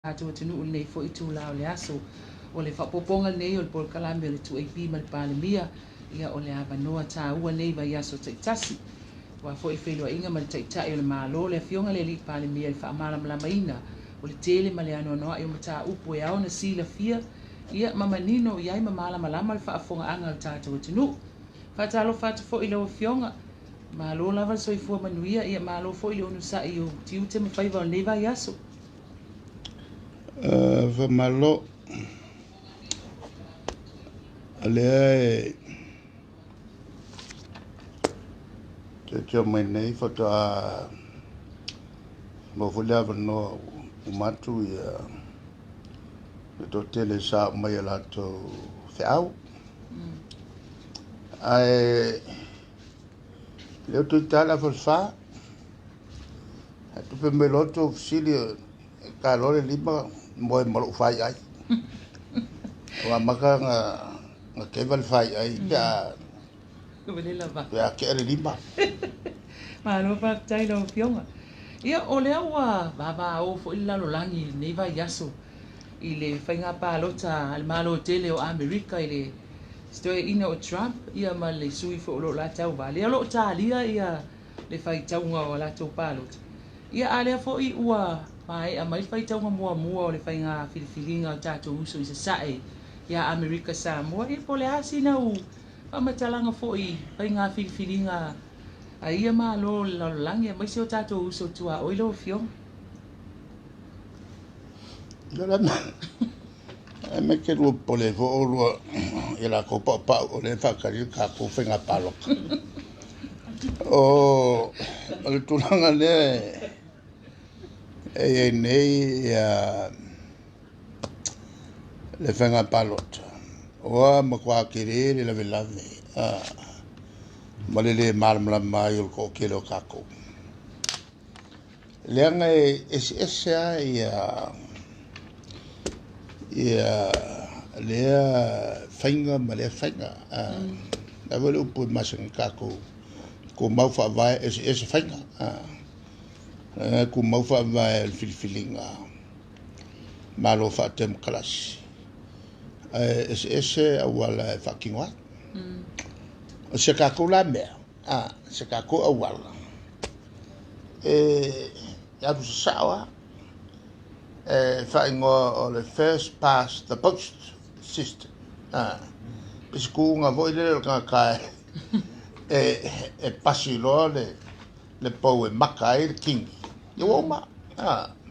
Ato tunu nei fo i tu la o le aso o le whapoponga nei o le pol kalame o le tu AP ma le palemia ia o le avanoa tā ua nei vai aso taitasi wa fo i whelua inga ma le taitai o le malo le fionga le li palemia i whaamala malamaina o le tele ma le anoa noa i o mata upo e au na sila fia ia mamanino iai ma mala malama le whaafonga anga o tātou tunu whatalo whatu fo i lau fionga malo lava soifua manuia ia malo fo i le onu sa i o tiu te mawhaiva o nei vai aso Famalo ale te mai nei fata mo fulia no umatu ya to tele sa mai la to fiao ai le to tala fa tu pe meloto fili ka lore lima mo mo fai ai wa maka nga keval fai ai ya ya ke le lima ma no pa tai lo fionga ia o le awa baba o fo illa lo langi nei vai yaso i le whainga pālota al malo tele o Amerika i le stoe ina o Trump ia ma le sui fo lo la tau ba le lo talia ia le whai taunga o la tau pālota ia alea fo i ua mai a mai fai taunga mua o le whainga filifilinga o tātou uso i se sae ia Amerika Samoa i po le asi na u pamatalanga fo i whainga filifilinga a ia ma lo langi mai se o tātou uso tua oilo fiong Dala me ke lu pole vo lo ila ko pa o le fa ka ko fenga palo o le tulanga le e nei le fenga palot o ma kwa kire le la ma le mal mai o ko ke lo kako le nga ia lea whainga ma lea whainga na wale upu masang kako ko mau wha vai ese whainga ko mau wha vai al filifilinga malo wha tem kalasi ese awala whakingoa o se kako la mea se kako awala ya tu sawa whaingoa o le first past the post system. Pisku nga voi le ka kai pasi loa le pau e maka e king. Yo oma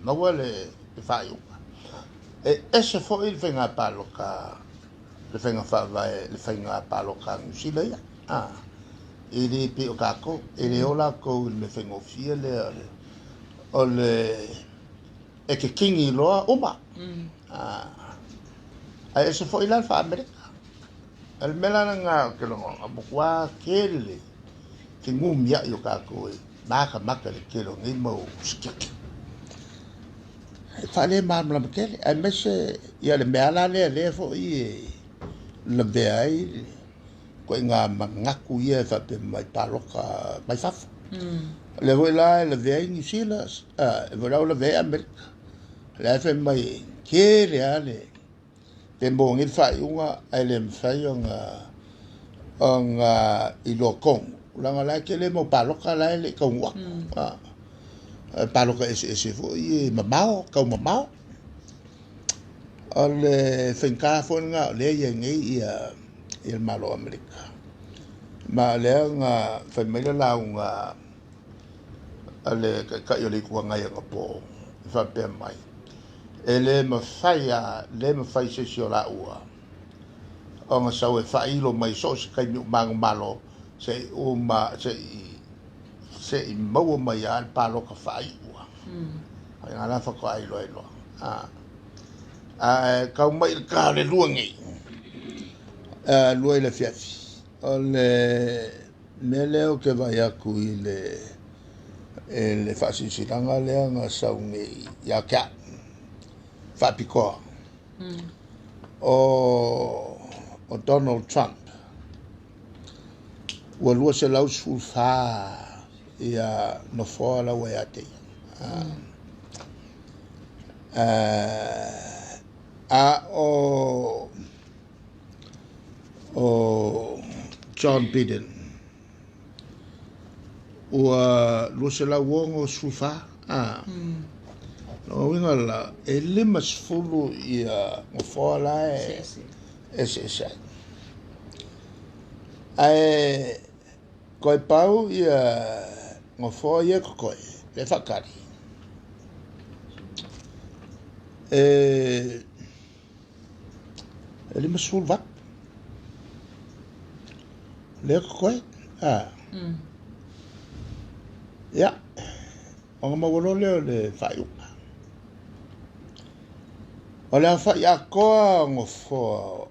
na wale whaingoa. Ese fo il whainga palo ka le whainga whainga le whainga palo ka ngusila ia. E le pe o kako, e le ola ko le whainga ofia le o le e ke kingi loa uma a ese foi la fa Amerika el melana nga ke lo abukwa kele ke ngumia yo ka ko maka le kelo ngi mo skik fa le mam la kele a mese ya le mela le fo i le bei ko nga ngaku ye fa pe mai paloka mai fa le voila le bei ni silas voila le bei Amerika le fe mai kere ale te mongi fai unga ele fai nga i lo kong langa la ke le mo paloka la le kongwa paloka ese fo i mamao ka mamao ale fenka fo nga le ye ngi il malo Amerika ma le nga fa me la unga ale ka yo le ku nga ya po fa pe mai ele ma fai se la ua o nga sa we fai lo mai so se kai mang malo se o ma se i mau mai al palo ka fai ua ai ala fa ko ai lo ka mai ka le luangi lo le fiafi o le mele o ke vai aku i le fasi silanga le nga sa ungi ya ka Fapiko o Donald Trump wa lua se lau sulfa ia no fola wa ate a o John Biden ua lusela wongo sufa no winga la e lima sfulu ia ngofola ese ai koi pau ia ngofo ia koi le fakari e lima sfulu vat le koi ya o mawolo le faiu Ola fa ya ko ngofo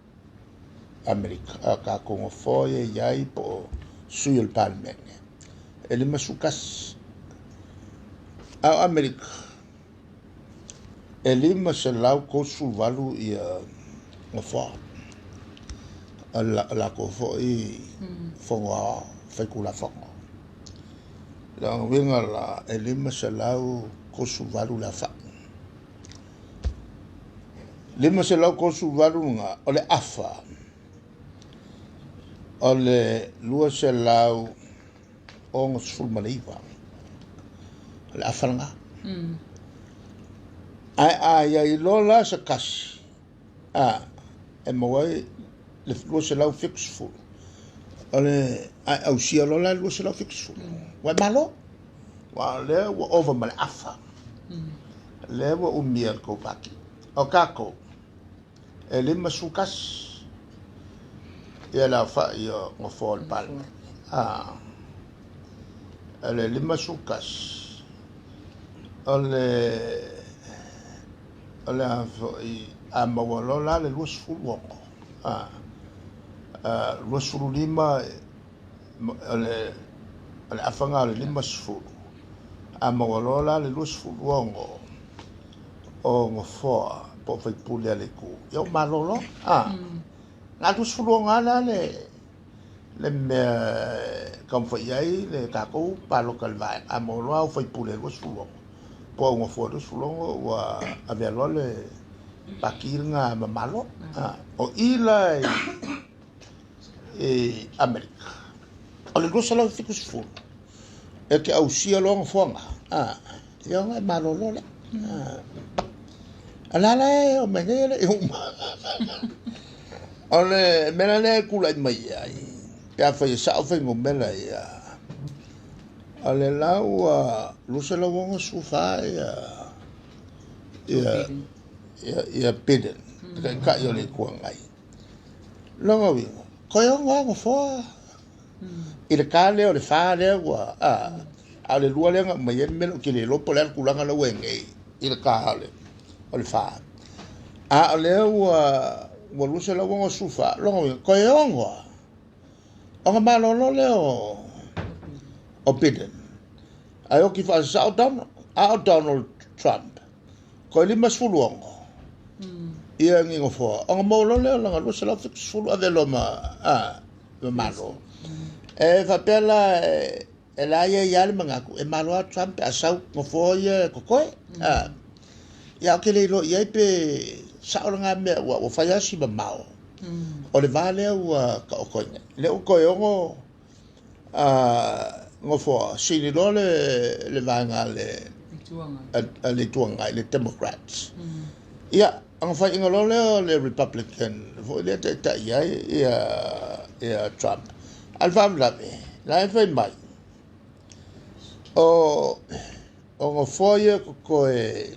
Amerika ka ko ngofo ye yai po suil palmen ele masukas a Amerika ele masalau ko suvalu ia ngofo la ko fo I fonga fekula fonga la winga la ele masalau ko suvalu la fa lima se lau kosu varunga ole afa ole lua se lau ongo sulmaliva ole afa nga ai lola sa kasi e mawai le lua se lau fixful ole au sia lola lua se lau fixful wai malo wa le wa over mal afa le wa umia ko paki o kako e lima sukas ia la fa ia ngofo palme ele lima sukas ole a mawalola le luas fulwongo luas fulu lima ole afanga le lima sfulu a mawalola le luas fulwongo o ngofo po fai pule ale ku yo malolo na tu sulu ngala le me kam fai ai le ka ko pa local vai a molo au fai pule lo sulu po ngo fo do sulu wa ave lo le pakir nga malo o ila e Amerika o le gosala fikus fu e ke au sia lo ngo nga yo nga malolo le alala o menele ole menale kula mai ai ya fa sa fa ngomela ya ale lawa lusela wonga sufa ya peden ka yo le kuangai longa wi ko yo ngo fo ile kale o le fa le wa ale lua le mai melo ki le lo polar kulanga lo wenge ile kale o le fa le wa lusa la wonga sufa longa ko yongo o malo lo le o Biden ayo ki fa sa Donald Trump ko li masfulongo ia ngingo fo o mo lo le longa lusa la fulu ave lo ma malo e fa pela e la ia le mangaku e malo a Trump a sau ngo fo ia ko ya ke le lo ia pe sa nga me wa fa ya si ba mau o le vale wa ka ko le ko yo ngo fo si le le va nga le tuanga le Democrats ya ang fa inga lo le Republican fo le ta ya Trump alfa la fa mai o ngo fo ye ko e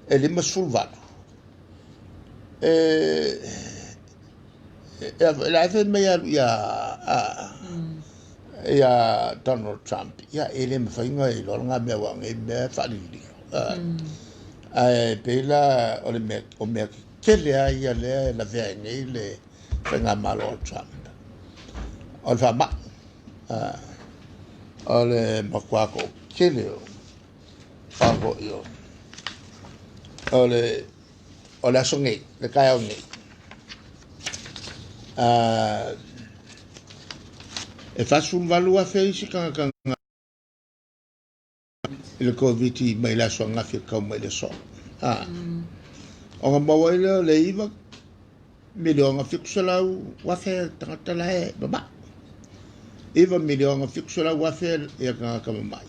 lima sulvano la fe me ya Donald Trump ya ele me fainga I lo nga me wa nge me fa li pela o me kele ya le la ve nge le fenga malo Trump o fa ma o le makwako kele o yo o le songe le kai o nge e fa sul valua fe si kan le covid mai la songa fi ka mai le so o nga mawaila le iwa milionga fiksulau wafe tangata lae baba iwa milionga fiksulau wafe ya ka mai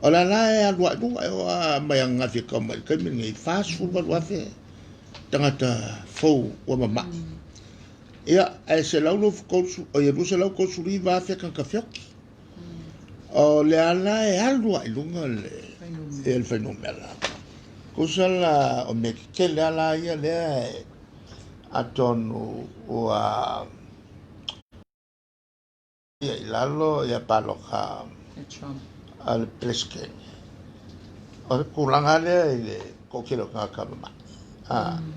ola lae alwa du o mai nga fika mai ka mi ngai fast food wafe tangata fo wa mama ia ai se laulo ko o ia se laulo ko suri wafe kan ka fioki o le ala e alwa ilunga le el fenomeno kusala o me ke le ala ia le atonu o a ia lalo ia paloka al presken o kulanga le ko kilo ka ka ma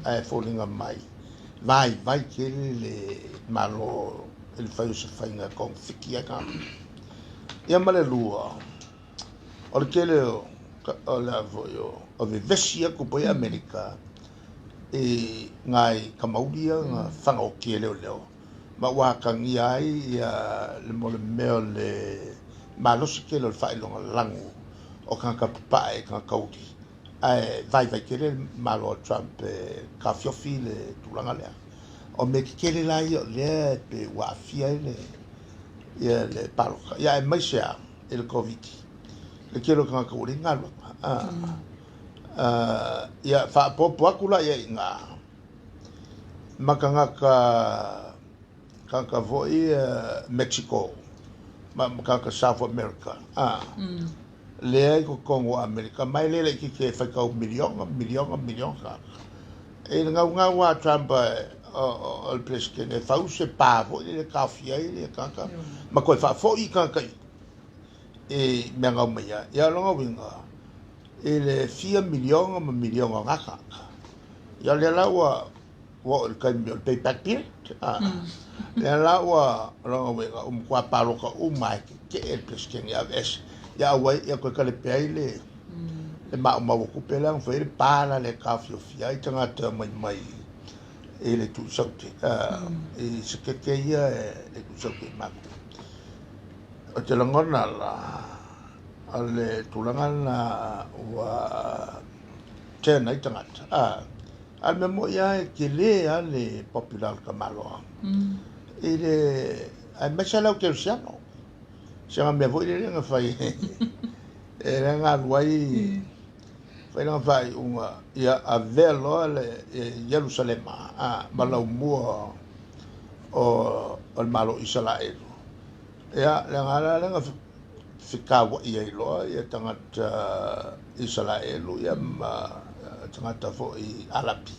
ai falling on mai vai ke le malo el faio se fainga con fikia ka ia male lua o ke le o la voyo o vesia ko poi Amerika e ngai kamaulia nga fanga o ke leo ma wa kangi ai le mo le meo le malo se ke le fai longa langu o kan ka pae kan kaudi ai vai ke le malo Trump ka fiofi le tulanga le o me ke le lai le pe wa fia le ia le palo ia e mai sia il covid le kero kan ka uri ngalo ia fa popo akula ia nga makanga ka voi Mexico ka South America le ko Congo America mai le ki ke fa ka milion ka e nga wa Trump o preske ne fa se pa vo le ka fia le ka ma ko fa fo I ka e me nga me ya lo winga ele 4 milion nga ka ya le la wa el cambio el payback period le la wa lo winga kwa palo ka mai ke el preske ya ves ya wa ya ko ka le peile le ma ko pela fa le pala le ka fia I tanga te mai ele tu saute e se ke ia e tu saute ma o te langona la ale tulangana wa tena I tangata al memo ia ke le ale popular kamalo ele ai mesala o ke siano siamo me voi le nga fai era nga luai fai nga fai unha ia a velo le Jerusalem malau mua o malo Israel ia le nga fikawa ia ilo ia tangata Israel ia tangata fo I alapi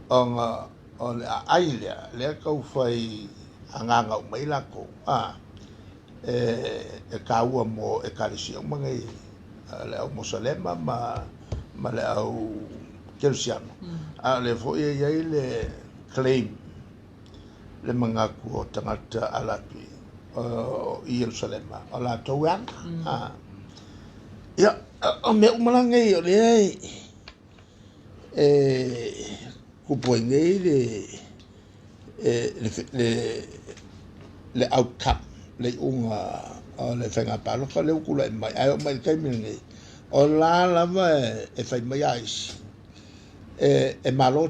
onga o le ailia le kau fai anganga o mai lako e kaua mo e kalisia mangai le au mosalema ma le au kelsiano le fo ia le claim le mangaku o tangata alapi o Jerusalem o la toan ia o me umalangai o le kupoingai le outcome le unga o le whenga palo ka leo kula mai ai o mai kai mingi o la lava e whai mai aisi e malo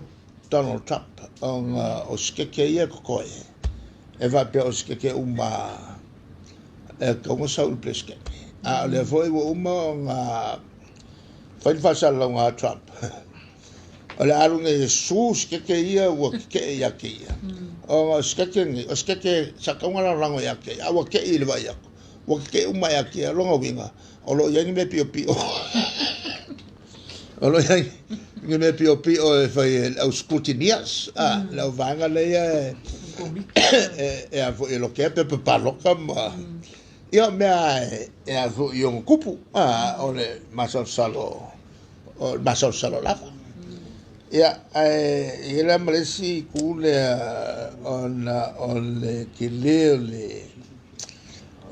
Donald Trump o skeke ia kokoe e va pe o skeke uma e kongo saul pleske a le foi uma nga fai fasala nga Trump o le alunga e su skeke ia o ke ia ke ia o skeke sakonga la rango ia ke a o ke ile vai o ke uma ia ke longa winga o lo yangi me pio pio o lo yangi me pio pio e fai au scrutinias la vanga le e a e lo ke pe paloka ma io me e a io kupu o le masal salo lava ia e la malesi kule on le kile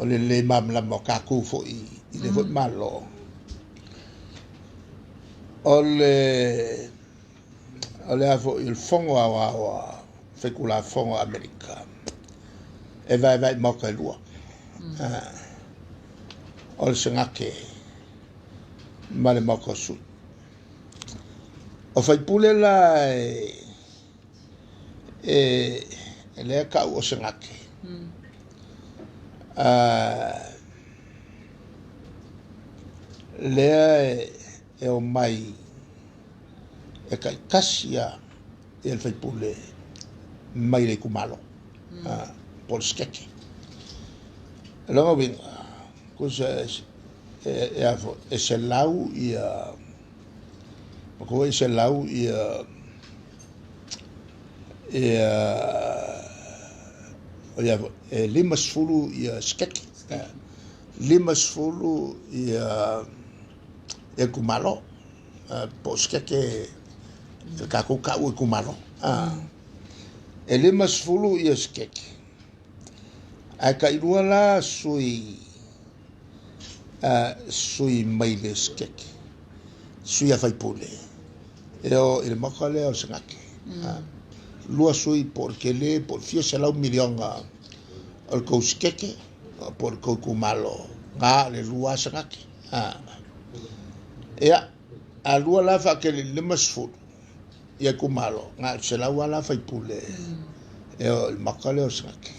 le mamla mo ka ku fo I le fo malo ole a fo il fongo a fekula fongo Amerika e vai mo ka lua ol sengake male mo ko su o fai pule la le ka o sengake le o mai e kai kasia e fai pule mai le kumalo por skeke longa bin kusa e se lau ia ko e se lau ia lima sfulu ia skeke lima sfulu ia e kumalo po skeke ka ko ka o kumalo e lima sfulu ia skeke ai ka irua la sui mai le skeke sui a fai pule e o il makale o sangake lua sui porque le por fio se lau milionga al ko skeke por ko kumalo nga le lua sangake a lua la fa ke le lima sfulu ia kumalo nga se lau la fai pule e o il makale o sangake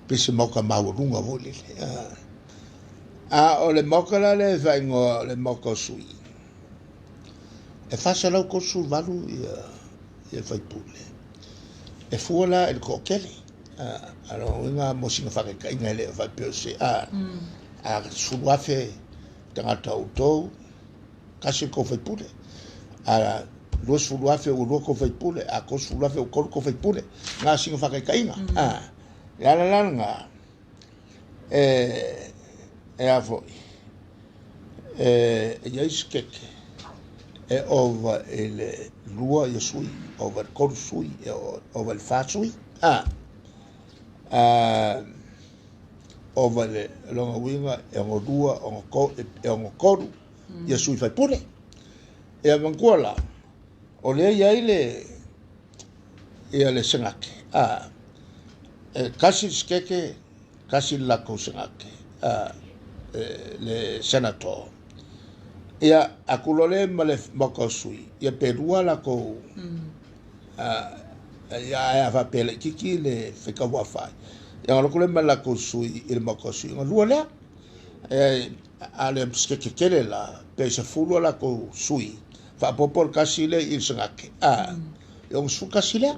pisi moka maurunga voli o le moka la le vaingo le moka sui e fasa lau ko su valu ia fai pule e fuala il kokele alo inga mosinga fake ka inga le fai pese a suluafe tangata utou kasi ko fai pule a lo suluafe o lo ko fai pule a ko suluafe o ko fai pule nga singa fake ka inga la nga e avoi ia iskeke e ova ele lua ia sui ova il koru sui ova il fa sui ova le longa winga e ngo lua e ngo koru ia sui fai pule e avanguala o le ia ile ia le sengake kasi skeke kasi lako sengake le senator ia akulole male moko sui ia perua lako ia fa pele kiki le fika wa fa ia akulole male lako sui il moko sui ngolua le ale skeke kele la pesa fulu lako sui fa popor kasi le il sengake yung su kasi le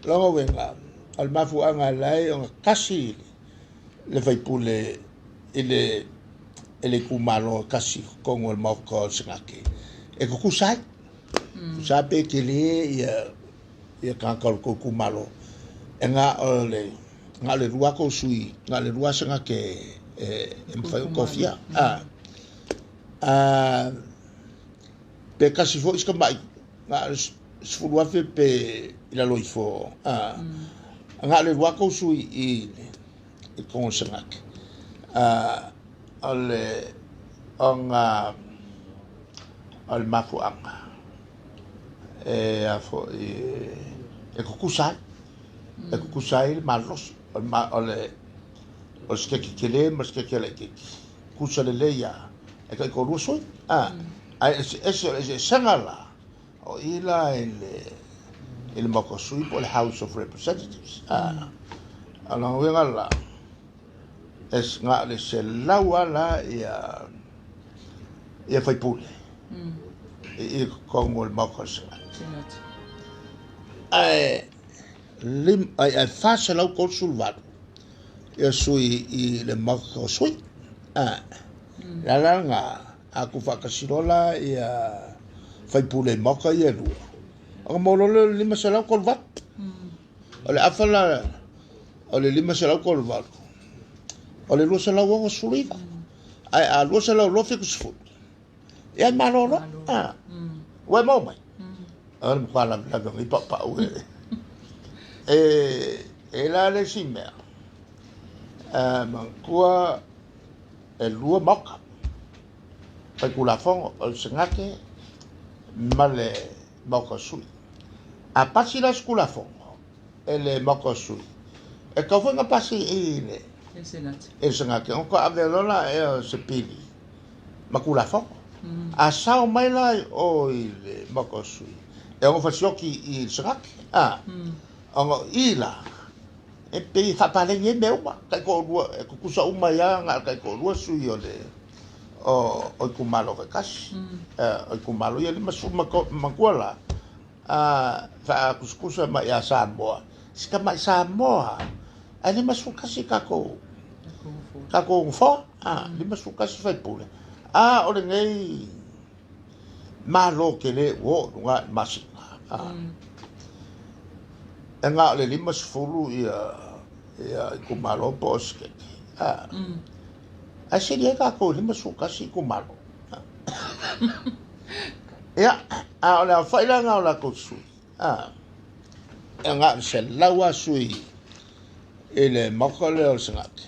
longa wenga al mafu anga lai on kasi le fai pule ele kumalo kasi kongo el moko singake e ko kusai sabe que le ia kankal ko kumalo nga le rua ko sui nga le rua singake e fai kofia pe kasi fo iska mai nga sfulu afe pe ila loifo nga le rua ko sui i kongo singake al mafu anga afo e kukusai malos o skeki kele mas kele kusale leya e ka ko ruso sangala o ila el makosui por el House of Representatives ala wengala es nga le se lawala ia fai pule i kongo el makos ai fasa lau ko sulvado ia sui i le makosui la nga aku fakasirola ia fai pule maka ia lu ang mololo lima salau ko vat ole afala ole lima salau ko vat ole lu salau wo suliva ai lu salau lo fikus fu ia malolo we mo mai al pala la go i papa we la le simmer man kwa e lua moka pa kula fong o sengake male moka sui a pasi la skula fong ele moka sui e ka fonga pasi e sengake on ko ave lola e se pili makula fong a sao mai lai o i le makosui e o fasioki i sraki ongo ila e pe whapalengi e meuma kai ko rua e kukusa uma ia ngā kai ko rua sui o le o i kumalo kai kasi o i kumalo ia lima su makuala wha kuskusa mai a Samoa sika mai Samoa a lima su kasi kako ngfo lima su kasi whaipule o le ngei malo ke le o ngā masinga e ngā le lima sifuru ia i kumalo po oske a se lia kako lima su kasi kumalo ia o le a whailanga o la kotsui e ngā se laua sui e le makale o sangate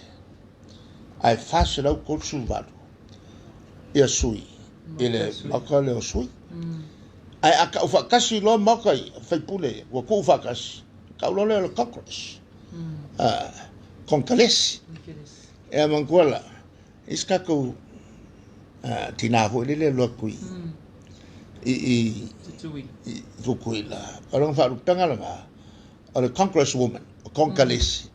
ai fase lau kotsu valu ia sui i le makale o sui ai a ka ufakasi lo makai faipule wa ku ufakasi ka ulole o Congress konkalesi e manguala iska ko tina ho le lo kui i fukuila orang fa rupanga langa o Congress woman konkalesi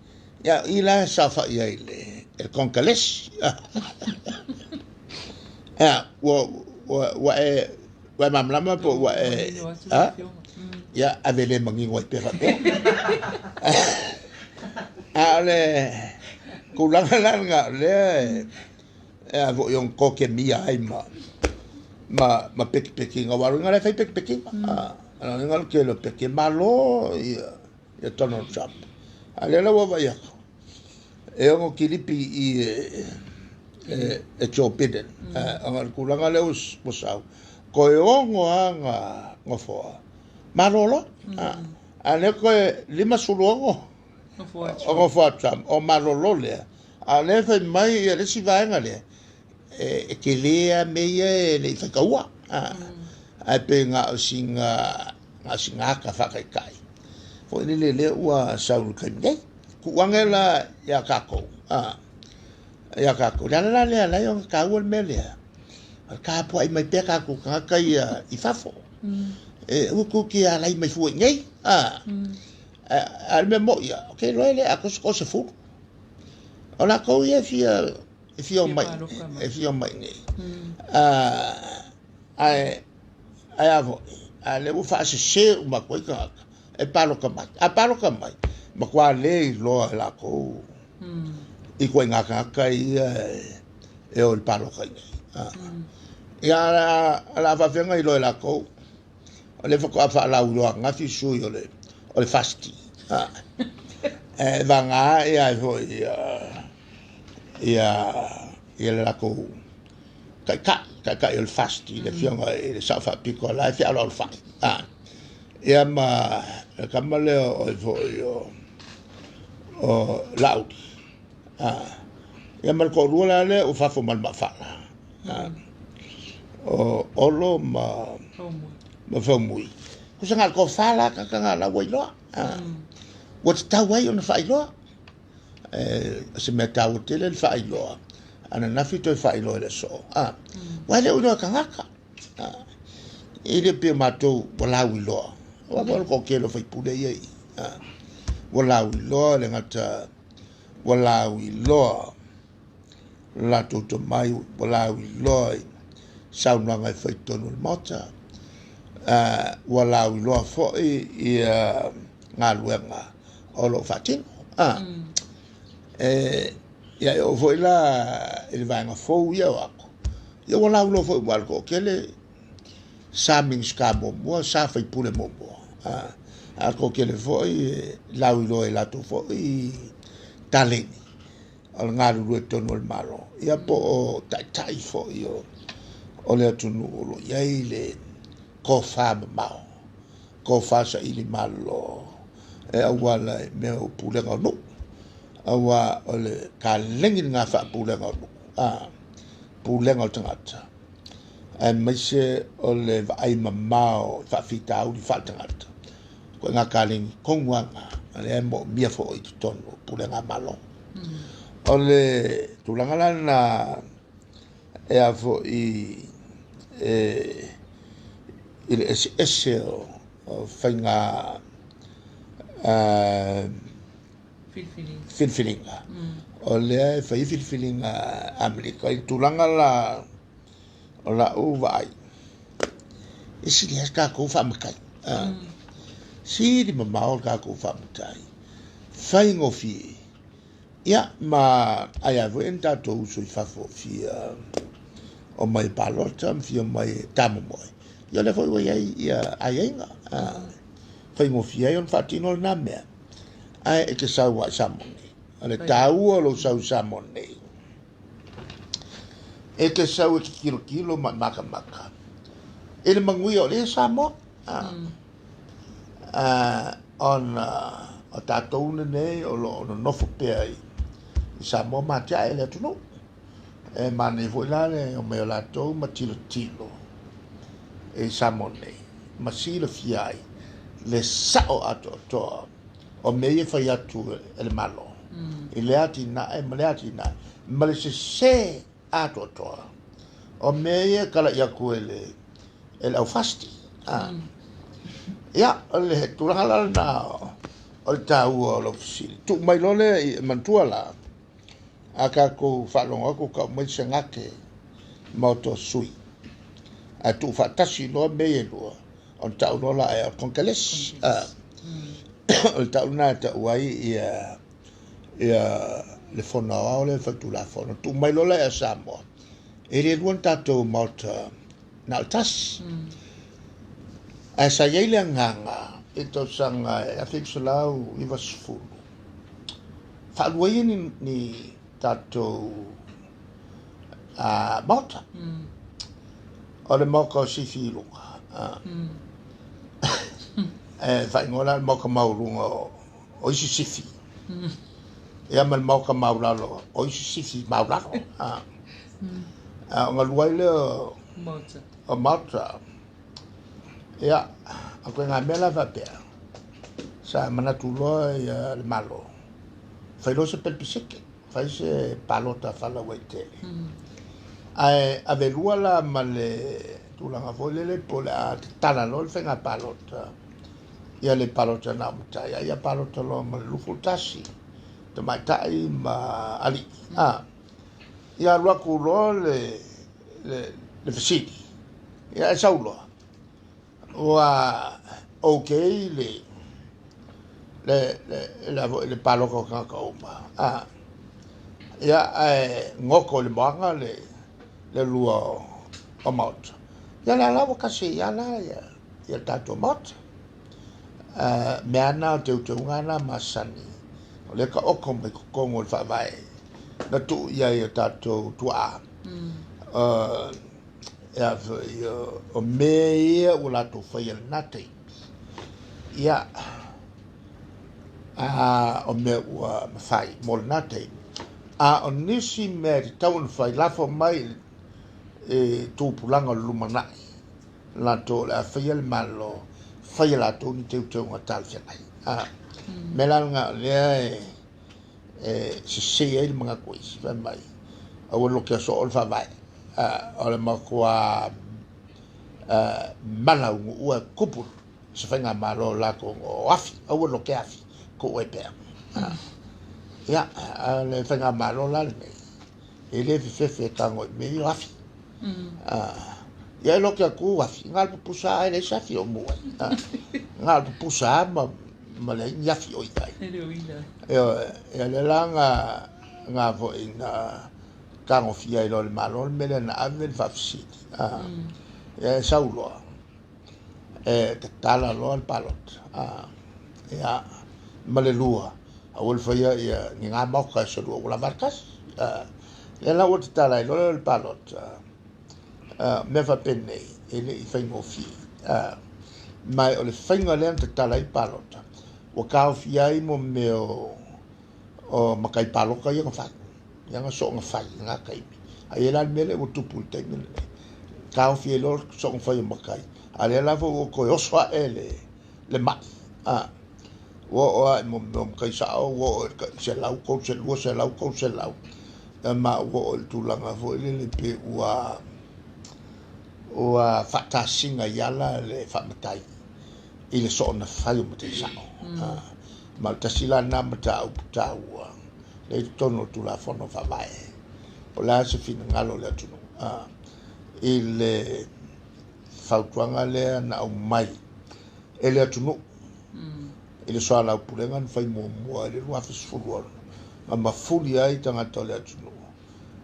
ya ila safa ia ile el konkalesi wa mamlama po wa ya avele mangingo i pera ale kulanga le vo yon koke mia ai ma peki nga waru nga le fai peki ana nga ke lo peki malo ya Donald Trump ale la wa ya e ngo kilipi e Joe Biden angal kulanga le us posau ko e ongo anga ngofo malolo ale ko lima sulongo ngofo Trump o malolo le ale fe mai e le sivanga le e ke lea meia le whakaua ai pe ngā singa ka whakaikai fo ni le ua sauru kaimei ku wangela ya kako ya kako la le yon ka ul mele ka po ai mai pe ka ku ka kai I fafo e u ku ki ala mai fu ngai al me mo ya okay lo ele a ko se fu ona ko ye fia mai nei ai avo ale u fa se uma ko ka e palo ka mai ma kwa le lo la ko I ko nga ka e o palo ka ia la va venga I lo la ko le fa fa la u nga fi su yo le fasti e va nga e ai ho ia la ko ka il fasti le fianga e sa fa pico la fi alo fa ia ma kamale o laudi ia mal ko rula le o fa fo mal ma fa o olo ma fa mui ko sanga ko fala ka la wai lo what ta wai on fa lo se meta o tele fa lo ana na fito fa lo le so wale uno ka ngaka ile pe mato bola wi lo wa bol ko ke lo fa pule ye bola wi lo le ngata bola wi lo la to mai bola wi lo sa una ngai fa tonu mota bola wi lo fo I ngaluenga o lo fatin ya o foi la il va nga fo ia ako ia wala ulo fo igual ko kele sa min ska mo sa fai pule mo ako kele foi la ulo e la to foi taleni al ngalu to no malo ia po tai fo io o le tunu lo ia ile ko fa mau ko fa sa ili malo e awala me o pule nga no awa ole ka lengi nga fa pule nga no pule nga tangata e mese ole vai mamao fa fita u fa tangata ko nga ka lengi kongwa ale mo mia fo I tono pule nga malo ole tulanga na e afo I ele ese o whainga whilwhilinga. O lea e whai whilwhilinga Amerika. I tūlanga o la uwa ai. E siri as kākou whamakai. Siri mamao kākou whamakai. Whai ngofi. Ia, ma ai avu en tātou uso I whafo fi o mai palota, fi o mai tamumoe. Ia le foi wai ai ia ainga. Whai ngofi ai on whatino na mea. Ai e ke sau wa samoni. Ale tāua lo sau samoni. E ke sau e ki kilo maka. E le mangui o le samo. On o tātou nei o lo nofo pea I Samo matia e le tunu. E mane foi la le o meo lātou ma tilo. E Samo nei. Ma sila fiai. Le sao ato toa. O meye fai atu e le malo. I le ati na e ma le ati na. Ma le se ato toa. O meye kala iaku e le au fasti. Ia, le he turangala na o le tāua o lo fisili. Tu mai lole I mantua la. A kako whalonga ko ka mai se ngake mauto sui. A tu whatasi noa meye noa. On tau nola e o konkeles. O tau na ta uai ia le whona o le whatula whona. Tu mai lola e Samoa. E re ruan tātou mauta na altas. A sa yeile nganga. E tau sanga e a whipsalau I wasfulu. Whaluai ni tātou mauta. O le mauka o sifi ilunga. E whaingola le mauka maurunga o isi sifi. E ama le mauka mauralo o isi sifi mauralo. O ngā luai le o mauta. Ia, a koe ngā mea la whapea. Sa manatu loa I le malo. Whailo se pelpiseke. Fai se palota whala waitele. Ai avelua la ma le tulanga foi le pole a tala lo le whenga palota. Ia le palota na mutai. Ia palota lo ma le lufutasi. Te mai tai ma ali. Ia luaku lo le fasiti. Ia e sauloa. Ua okay le paloko kaka uma. Ia ngoko le moanga le lua o mauta. Ia la lawa kasi ia la ia tātou mauta. Mea ana o te ngana masani. O le ka oko mai kukongo le whawai. Na tu ia tātou tua. Ia o mea ia o lato whaia natei. Ia o mea ua mawhai mo le natei. A o nisi mea te taun whai lafo mai e tūpulanga lumanai. Lato le a whaia le malo whaia lato ni teu ngā tāwhianai. Me langa lea se e le mga koisi whai mai. Awa loke so o le whawai. O le makua mana ungu ua kupuru. Se whainga malo lako o afi. Awa loke afi. Ko ue pēr. Ia, le whainga malo la le mei. E le whiwhewhe tango I mei o afi. Ia loke a ku afi. Ngā pupusa ai le safi o mua. Ngā pupusa ma le iafi o itai. Ia le la ngā vo I ngā kango fia I lo le malo le mele na ave le whafisiti. Ia e sauloa. E te tala loa le palot. Ia ma le lua. A ul whaia ia ni ngā mauka e sarua ula markas. Ia la ua te tala I lo le palot. Me whapenei. E le I whaingo fi. Mai o le whainga lean te tala I palot. Wa kao fia I mo meo o makai paloka I ngā whai. Ia ngā so ngā whai ngā kaimi. A ia la mele o tupu I te mele. Kao fia lo so ngā whai o makai. A le la o koe oswa e le mai. Wo mo kai sao wo se lau ko se lua se lau ko se lau. Ma wo tu langa fo le pe o fatasinga yala le famatai i le so na fai o te sao ma tasila na mata upta ua le tono tu la fono fa vai o la se fina ngalo le tunu i le fautuanga le na o mai e le tunu i le so ala pulenga na fai mo le lua fisfulu ma mafuli ai tanga to le tunu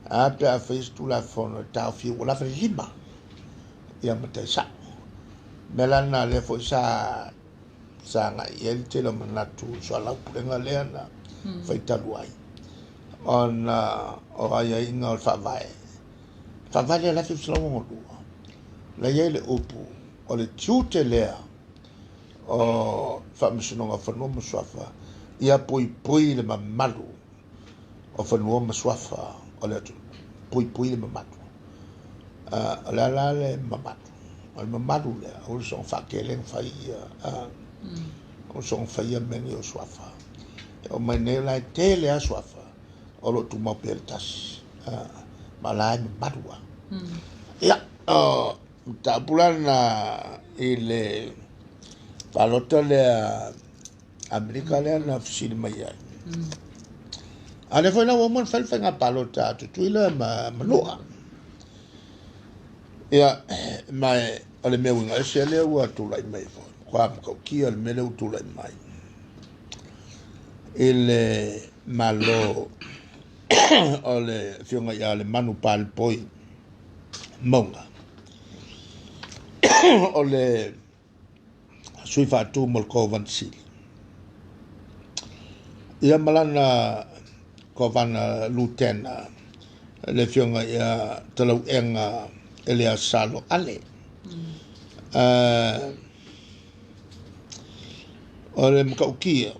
a pe a face tu la fono ta fi o la fa lima ia mata sa melana le fo sa nga ia te lo manatu so ala pulenga le na fai taluai on o ai inga fa vai la fi slo mo lu la ia le upu o le tute le o fa msino nga fa no mo swafa ia poi le mamalu o fa no mo swafa o le poi le mamalu la le mamalu o le mamalu le o so fa keleng fa ia o so fa ia meni o swafa o mai ne la tele a swafa o lo tu mo peltas malai madua ya ta pulana ile palota le Amerika le na fsil mai ale foi na woman fel nga palota tu ile ma loa ya mai ale me winga se le wa tu lai mai fo kwa ko ki al me le tu lai mai ile malo ole fionga ya le manu pal poi monga ole sui fa tu mol ko van sil ia malana ko van lutena le fionga ya talo enga elia salo ale ole mkaukia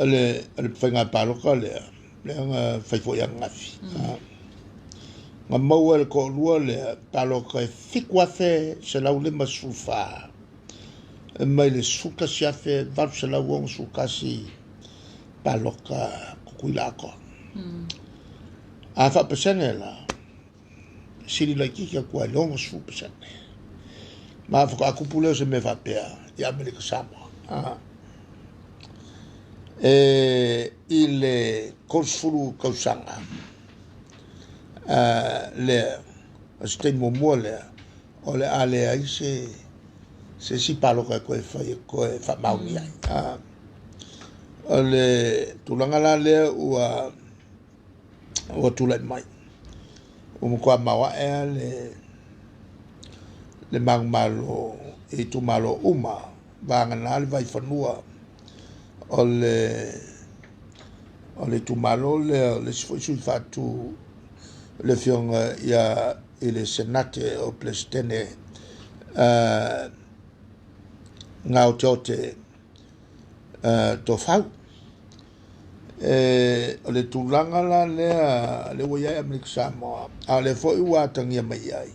ale fenga palo ka le nga fai fo yang ngafi nga mau el ko lua le palo ka fikwa fe se la ule masufa mai le suka sia fe va se la wong suka si palo ka kuila ko a fa pesene la sili la ki ka kwa longo su pesene ma fa ka kupule se me va pea ya me le sama il consfulu kausanga le stai momole ole ale ai se si palo ka ko fa mauni ole tulanga la le o tula mai o ko mawa le mang malo e tu malo uma vanga na vai fanua ole tu malo le sui fatu le fionga ya il senate o plestene ngau tote to fau ole tulanga la le woya Amerika Samoa ale foi wa tangia mai ai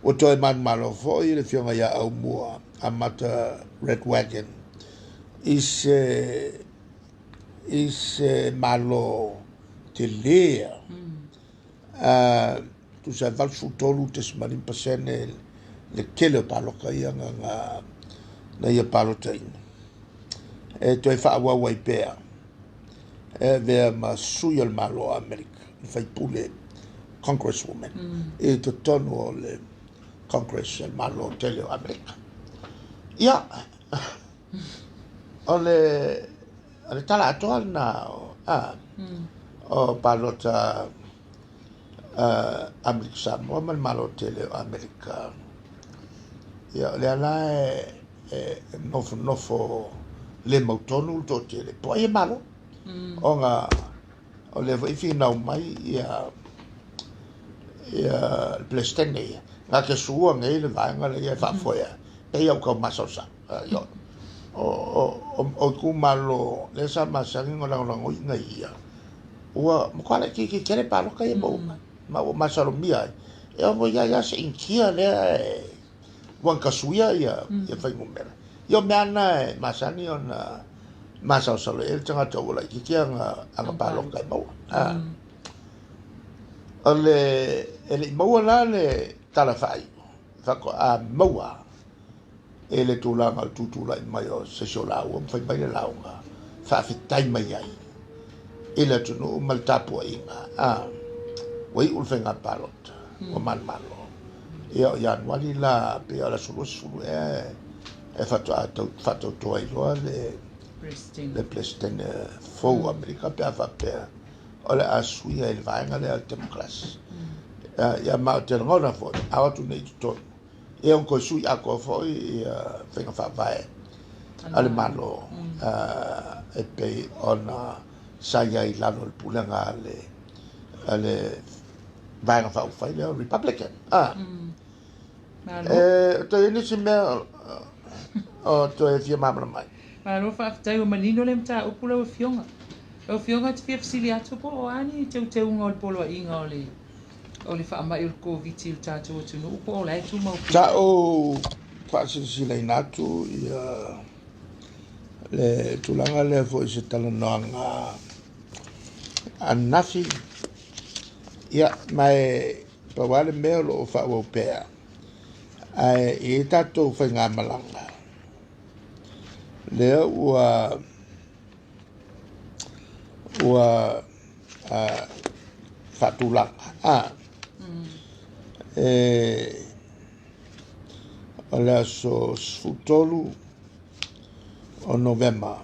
o toi man malo foi le fionga ya au mua amata red wagon is malo te lea tu sa val su tolu te smarin pasene le kele palo ka ia na ia palo te ina toi fa wa wai pea vea ma suya el malo Amerika fai pule congresswoman to tono le congress el malo tele Amerika ia ole tala atoal na o palota Amerika Samoa mal malo tele Amerika ia le ala nofo le mautonu to tele po e malo onga ole vai fina mai ia plestene nga ke suo ngai le vanga le fa foia e ia ko masosa yo o ku malo le sa masangi ngola ngoi ngai ua mo kale ki kere palo ka e mo ma masalo mia e o ya se inkia le wan kasuia ia fai ngumera yo mana masani ona masao salo e tanga to la ki anga palo ka mo ole ele maua la le talafai fako a maua ele tulanga tutula mai o se sola o fai mai la nga fa fitai mai ai ele tunu mal tapu inga wei ulfenga palot o man malo ya wali la pe ala sulu fatto to ai lo le Preston fo America pe fa pe ole asui il vanga le democrats ya ma te ngona fo a tu nei to e un ko sui a ko fo venga fa vai ale malo e pe ona saya i lano il pulanga ale vai fa fa le Republican to ini si me o to e fia mamma mai malo fa tai o malino le mta o pula o fionga te fia fisilia tu po ani te unga o polo inga o le fa mai o covid il tato tu no po la tu mo ta o fa si le natu ia le tulanga le fo se talanoanga anafi ia mai pa wale melo o fa o pea ai e tato fa nga malanga le ua fatulanga ala so sfutolu o november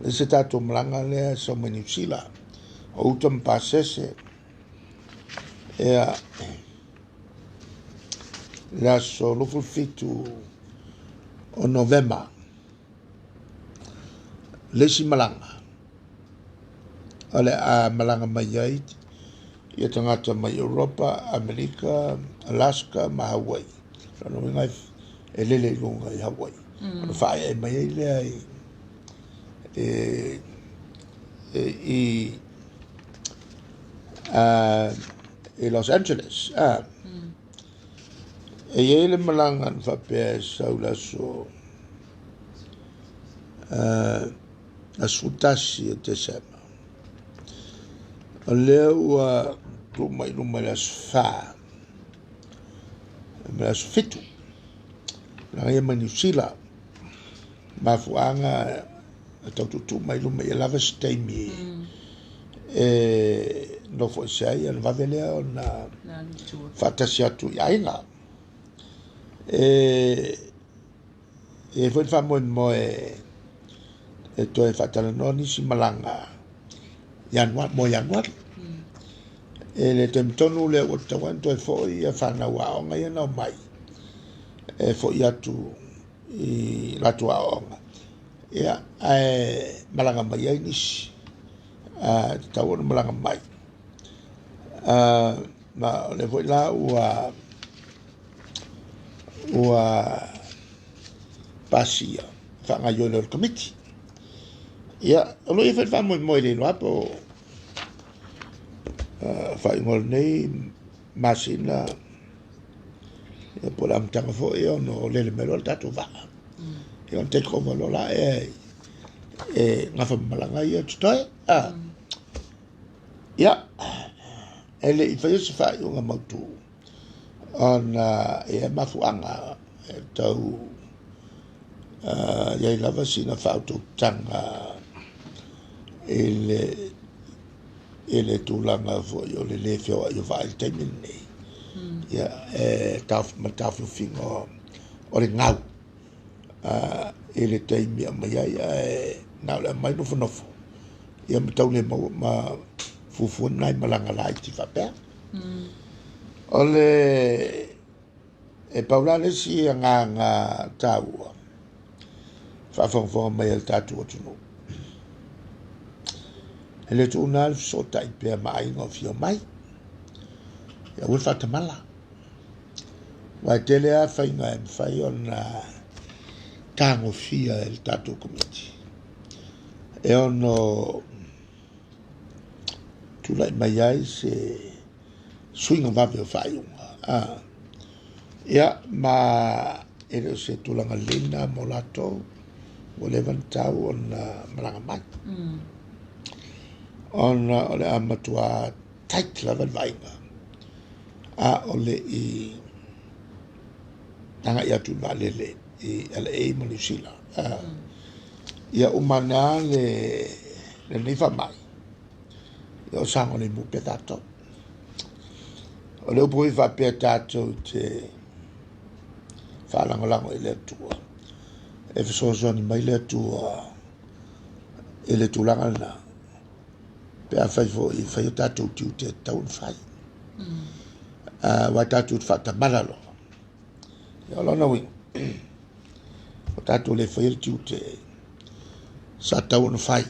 le se tato malanga le so menisila o utam pasese la so lufu fitu o november le si malanga ale a malanga mai ai ia tangata mai Europa, Amerika, Alaska, ma Hawaii. Rano ngai e lele lunga i Hawaii. Ano whae e mai ai lea i Los Angeles. E ele malanga n whapea e saula so a sutasi e te sema. O leo ua rumai las wha. Las fitu. Nanga ia New Zealand. Mafuanga taututu mai lumai e lava steimi. No fo sai an vavelea ona fatasi atu iainga. Foi fa mo e to e fatala noni si malanga. Januari. Le temtonu le o tawanto e fo ia fana wa onga ia na mai. E fo ia tu i latu a onga. Ia malanga mai ai nisi. Tawon malanga mai. Ma le fo la ua pasia fanga yo le committee. Ia, lo ia fa mo le no apo fa ngol nei masina e por am tanga fo io no le melo tatu va. E on te como lo la nga fa malanga ia tstoy. Ia, ele i fa se fa nga mautu. On e mafuanga tau ia lava sina fa auto tanga ele tulanga fo yo le fio yo vai temini ya taf fingo o le ngau ele temi mai ai na le mai no fonofo ia mtau le ma fufu nai malanga lai ti fa pe ole e paula le si nga tau fa fo mai el tatu tu ele tu nal so tai pe mai no fio mai ya ul fa tamala wa tele a fa inga fa on tango fia el tatu committee e ono tu lai mai ai se swing va ve fa unga ya ma ele se tu langa lina molato o levantau on malanga mai on ole amatua taitla vainga a ole I tanga ia tu valele I LA mo New Zealand ia umana le nifa mai ia sango le mu petato o le poi va petato te fa lango ile tua e so ni mai le tua ele tu langa na pe a fai fo I fai tato tu te tau fai wa tato fa ta malalo ia lona wi o tato le fai tu te sa tau fai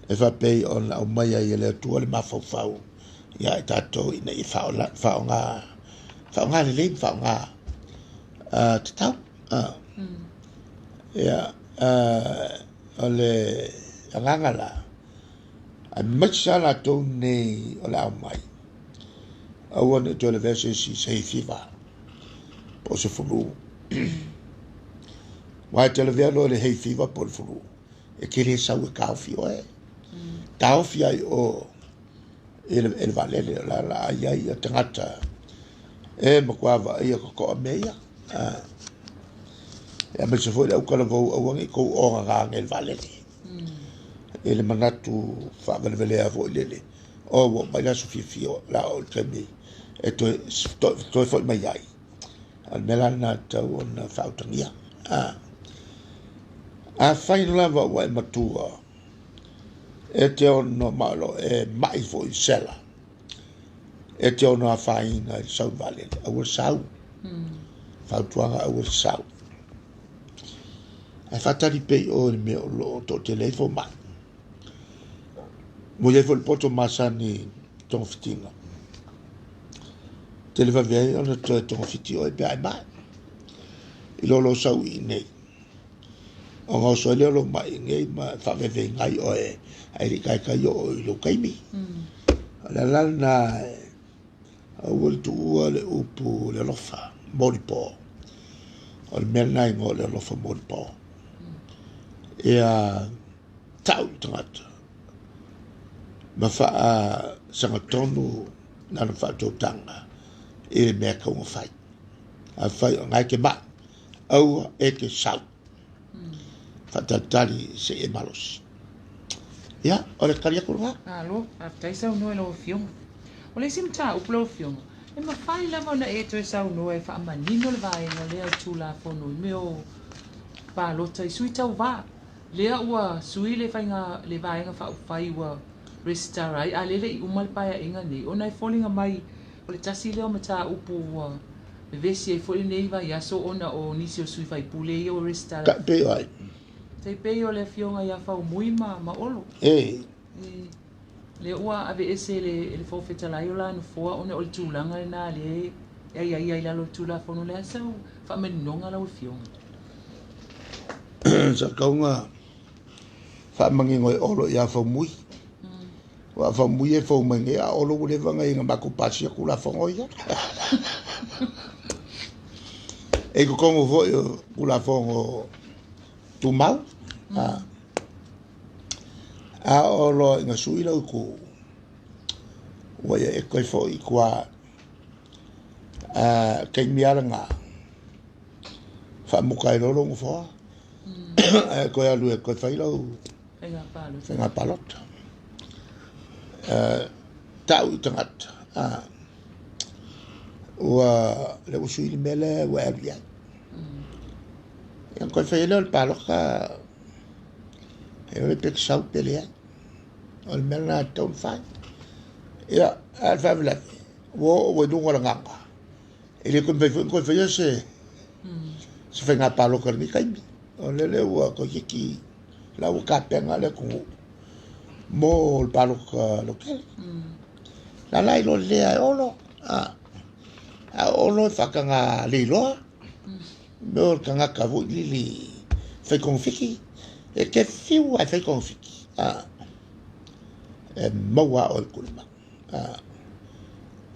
e fa pe on o mai ai le tu le mafau fau ia tato ina I fa nga le fa nga te tau ia ole angangala a machana to nei ole au mai I want to the verses she say fever po se fulu wa te le velo le hey fever po fulu e kere sa u kafi o e kafi ai o el valele la ia tangata e mo kwava ia ko meia e me se foi o kala vo o ngi ko o nga el valele ele manatu fa vele avo lele o mai la su fio la o temi e to fo mai ai al melana ta ona fautangia a fai lava wa matua e te ono malo e mai fo I sela e te ono a fai na sau vale a o sau fautuanga a o sau a fatari pe o me o lo to telefo ma mo ye fo il poto masani ton fitinga televa vei ona ton fitio e pe ai mai I lo sau I nei o nga so le lo mai ngai ma fa ve ngai o e ai kai o lo kai mi la na o tu le upu le lofa moripo o le mena ngo le lofa moripo e a tau tangata ma fa a sanga tonu na fa tanga e me ka un fai a fai ngai ke ba au e ke sau fatatali se e malos ia o le karia kurunga alo a taisa no lo fiong o le simta o plo fiong e ma fai la mona e to sa no e fa manino le vai no le tu la fono meo pa lo tai suita va le ua sui le fainga le vai nga fa fai wa restaurai a le le umal pa inga ni ona falling mai o le tasi le o mata upu wa le vesi e foi nei va ya so ona o nisi o sui fai pule o restaurai ka pe ai te pe o le fionga ya fa mui ma olo le ua ave ese le fo fetalai ola no fo ona o le tulanga na le ai la lo tula fo no le sa fa menonga la o fionga sa kaunga fa mangi ngoi olo ya fa mui wa fa mui e fo mangi a olo le vanga inga maku pasi ku la fo ngoia e ko como vo ku la fo tu mau a olo inga sui la ku wa e ko fo I kwa ke miara nga fa mo kai lo ngo fo ko ya lu ko fai lo nga palot tau tangat wa le usui mele wa ya yang ko fai lo palot ka e le pek sau pele al mena ton fai ya al fa vla wo dungo la ngapa ele ko fai se fai nga palot ka ni kai o le wa ko ki la wa ka penga le ko mo el palo local la lai lo le olo a olo fa kanga le lo no kanga ka vo li fai confiki e ke fiu ai fai confiki e mo wa o kulma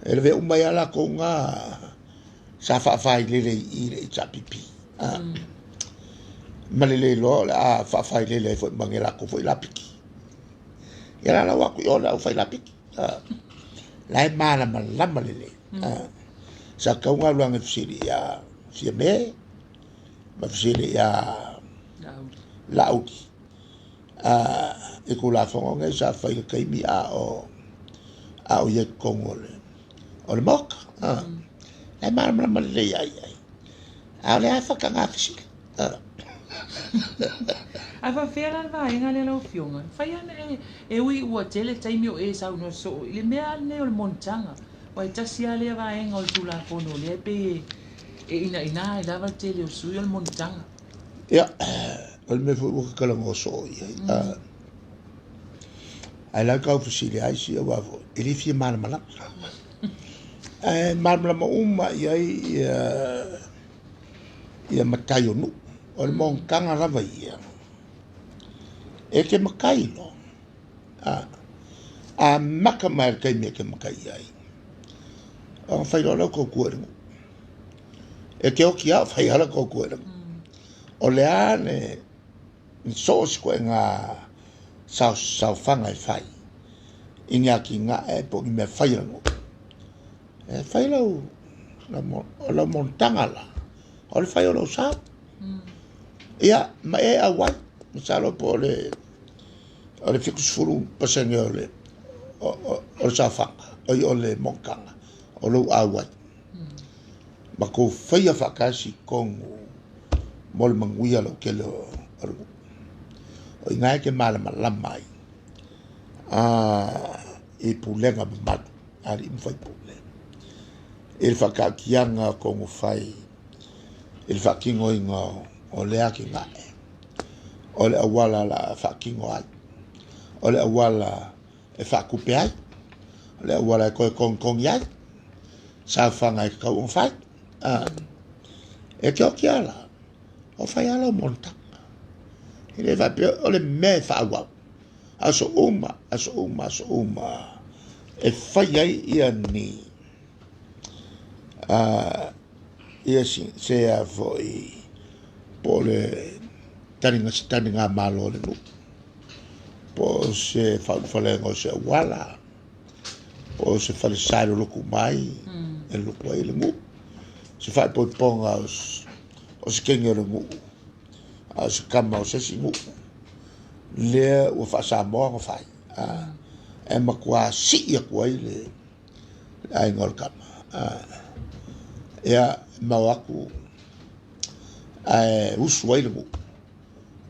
e le ve umai ala ko nga sa fa fai le I le chapipi malele lo a fa fai le fo mangela ko fo la piki ya la wa ko la fai la piki la mala malama le sa kaunga luanga fisiri ya fia me ma fisiri ya lauki e ko la fonga ngai sa fai kai mi o ye kongole o le moka e ma le ai ale fa kanga fisiri Ava fera va inga le lo fionga. Fai ana e ui ua tele taimi o e sau no so. Ile mea ne o le montanga. Wai tasi ale va inga o tula fono le pe e ina e lava tele o sui o le montanga. Ya, o le me fu uka kala ngo so ia. Ai la kau fusili ai si o wavo. Ili fie mana mana. Mana ma uma ia matai o nu. O le montanga lava ia. E ke makai lo. A maka mai kai me ke makai ai. O fai lo ko kuerengu. E ke o kia fai ala ko kuerengu. O le ane so sko nga sau fanga fai. Inga ki nga e po me fai lo. E fai lo la montanga la. O le fai lo sa. Ia ma e awai. Misalo po le fikus furu pasenge o le safanga o le monkanga o lo awai ma ko faia fakasi kongu mol manguia lo ke lo o inga ke mala malamai e pulenga matu ali mfai pule il fakakianga kongu fai il fakingo inga o le aki ngae o le awala la whakingo ai. O le awala e whakupe ai. O le awala e koe kongi ai. Sa whanga e kau on whai. E kia o kia ala. O whai ala o montanga. I le whape o le me whawau. Aso uma. E whai ai ia ni. Ia se a foi po le taninga malo le lu. Po se falengo se wala. Po se fale salo luku mai. E luku ai le ngu. Se fai po ponga o se kenga le ngu. A se kama o se si ngu. Le o fa sa mo fai. E makua si ia kuai le ai ngol kama. Ia mawaku usu ai le ngu.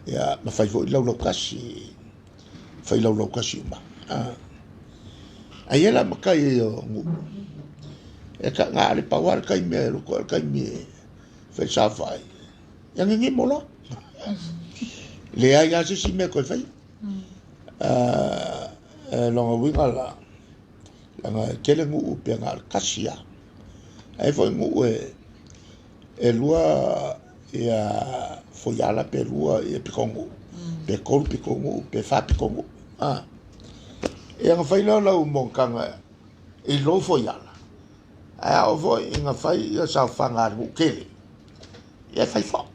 Ya ma fai fo lau kasi ma ai ela makai o ngu e ka nga le pawar kai me lo ko kai me fai sa fai yang ngi molo le ai ya si me ko fai longa winga la nga kele ngu pe nga kasia ai fo ngu e lua ia foiala pe lua e pikongu pe kol pikongu pe fa pikongu e nga fai la monkanga e lo foiala a o foi nga fai ia sa fanga ngu kele e fai fo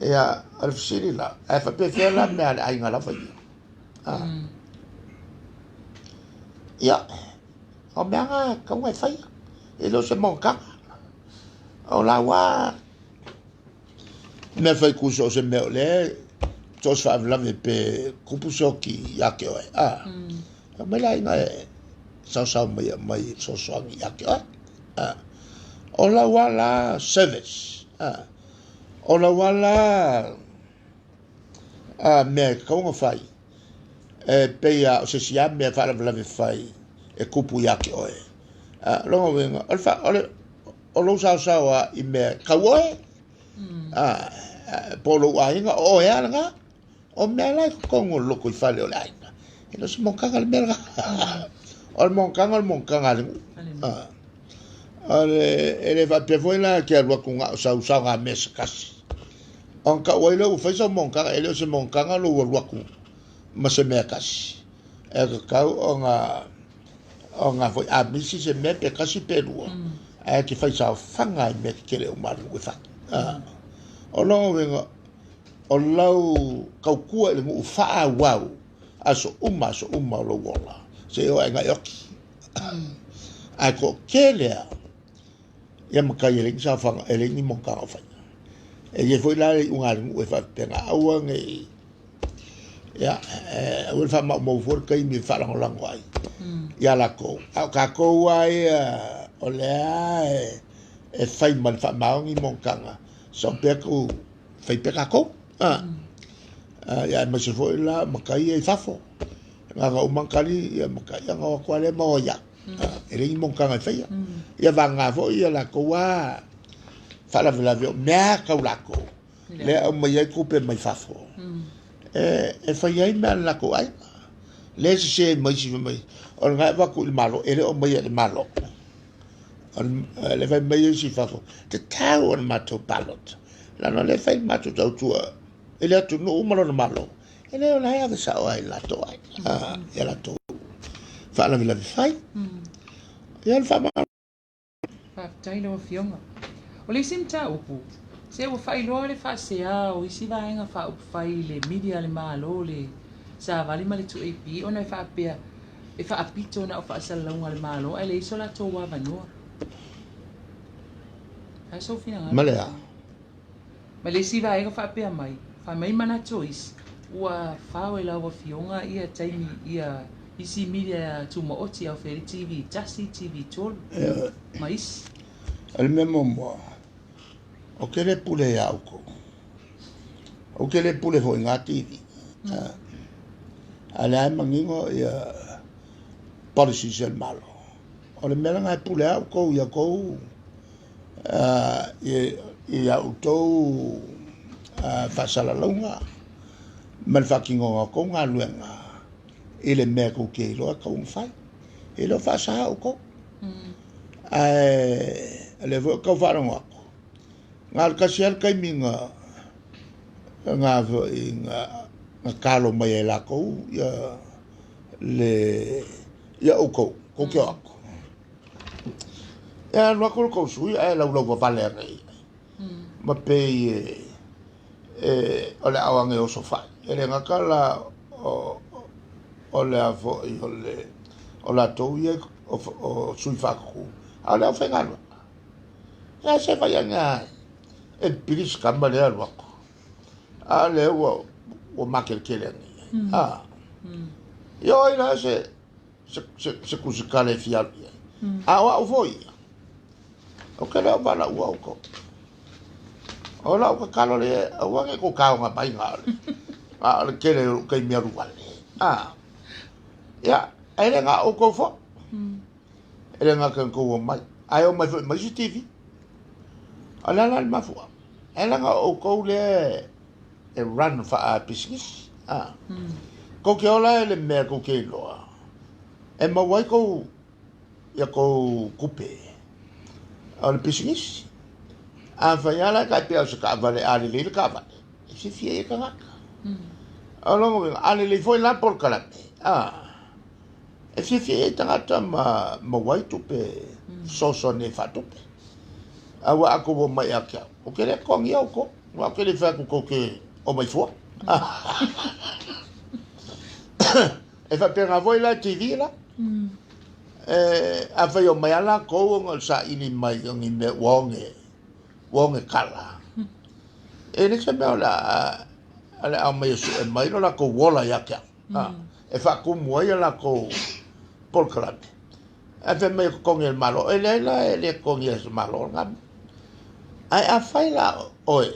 e a alfsiri la e fa pe fela me ai nga la fai ia o me nga ka ngai fai e lo se monkanga o la wa me fai kuso se me le tos fa la me pe kupuso ki ya ke oi me la ina sa mai so ya ke oi o la wa la service o la wa la me ko ngo fai e pe ya se sia me fa la me fai e kupu ya ke oi lo venga alfa o lo sa i me kawoe polo ainga o e anga o me la kongo lo ko fale o laina e no se monkanga le merga o monkanga le ele va pe voila que alwa kunga sa ga mes kasi on ka o lo fa so monkanga ele se monkanga lo wa ku ma se me kasi e ka o nga foi a misi se me pe kasi peru e ki fa sa fanga me ke le o malu fa o lo venga o lau kaukua le ngu faa wau aso uma lo wola se o nga yoki ai ko kelea ia makai ele sa fanga ele ni mo ka fa e ye foi la unga u fa tenga au nge ya o fa mo for kai mi fa lang lang wai ya la ko ka ko wai o le e fai man fa ma ngi mo kanga so pe ko fai pe ka ko ya ma se foi la makai e fafo nga o mankali ya makai nga ko le mo ya ele ni mo kanga fai ya va nga fo ya la ko wa fa la mea ka la ko le o mai ko pe mai fafo e fai ai me la ko ai le se mai si mai o nga va ko il malo ele o mai il malo le fai mai si fafo te tau on mato palot la no le fai mato tau tua ele tu no malo no malo ele o la ya sa ai la to ai ya la to fa la fai ya fa ma fa tai lo fionga o le simta upu se o fai lo le fa se a o isi va nga fa fai le media le malo le sa vale male tu ap ona fa pe e fa apito na o fa sala nga le malo ai le isola to wa vanua ai so fina nga malea ma le si va nga fa pe mai fa mai mana choice ua fa o la o fionga ia taimi ia isi media tu mo oti au feri tv tasi tv tol mais al memo mo o ke le pule ya ko o ke le pule ho nga tv ala mangingo ya policy sel malo o le mela nga pule ya ko ya ko ya auto fa sala longa mal fakingo ko nga luenga ele me ko ke lo ka un fai ele fa sa ko le vo ko fa no ngal ka sial kai minga nga vo inga kalo mai la ko ya le ya o ko ke o ya no ko su ya la lo va le rei ma pe ole awange o sofa ele nga kala o le avo o la touye o sui faku ala fengalo ya se vaya nga e pilis kambale alwa ale o makel kele ni yo ina se kusikale fial wa voi o kele o bala wa ko ola o kalo le o nga ko ka nga pai nga le kele kai mi aru wale ya ele nga o ko fo ele nga kan ko mai ai o mai TV ala la ma fo ele nga o ko le e run fa a business ko ke ola ele me ko ke lo e ma wai ko ya ko kupe al business a fa ya la ka pe o ka vale ali le ka vale si fie ka nga alongo ale le foi la por kala e fie tangata ma wai tupe soso ne fatupe awa ako bo mai akia o kere kongi au ko wa kere fa ko ke o mai fo e fa pera voi la TV la a fa yo mai ala ko ngol sa ini mai ngi me wonge kala e ne se me la ala a mai su e mai la ko wola yakia e fa ku mo la ko por clave a fe me con el malo ele con el malo ngam ai a fai la oi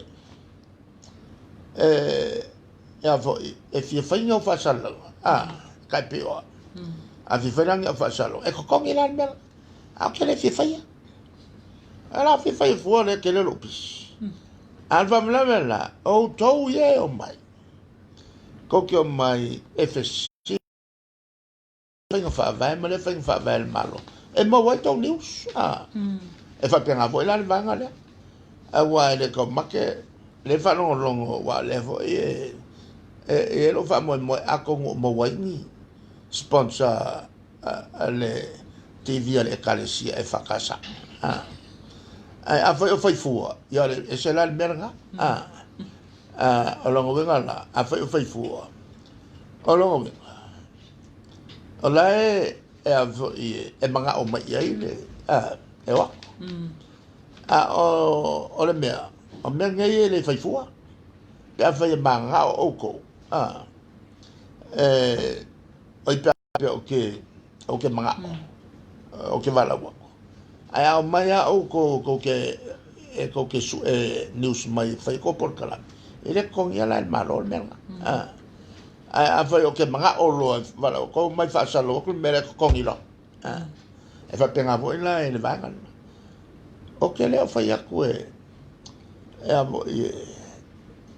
ya vo e fi fai no fa salo kai pio a fi fai no fa salo e con el almel a que le fi fai ala fi fai fuori che le lupis alfa mla o to ye o mai ko ke o mai FS fa vai ma le fa vai malo e mo wai to news e fa pena voi la vanga le a wa le ko ma ke le fa no longo wa le vo e lo fa mo a ko mo wai ni sponsor le TV le kalesia e fa casa a foi fu ya e se la merga a longo venga la a foi fu o longo ola e manga o mai ai le e wa o le mea o mea ngai le faifua pe a fai manga o ko o pe o ke manga o ke vala wa ai o mai o ko ke su news mai fai ko por kala ele con ya la malo menga a fai o ke manga o lo vala ko mai fa sa lo ko mere ko ngilo e fa penga vo la e le vangan o ke le fai aku e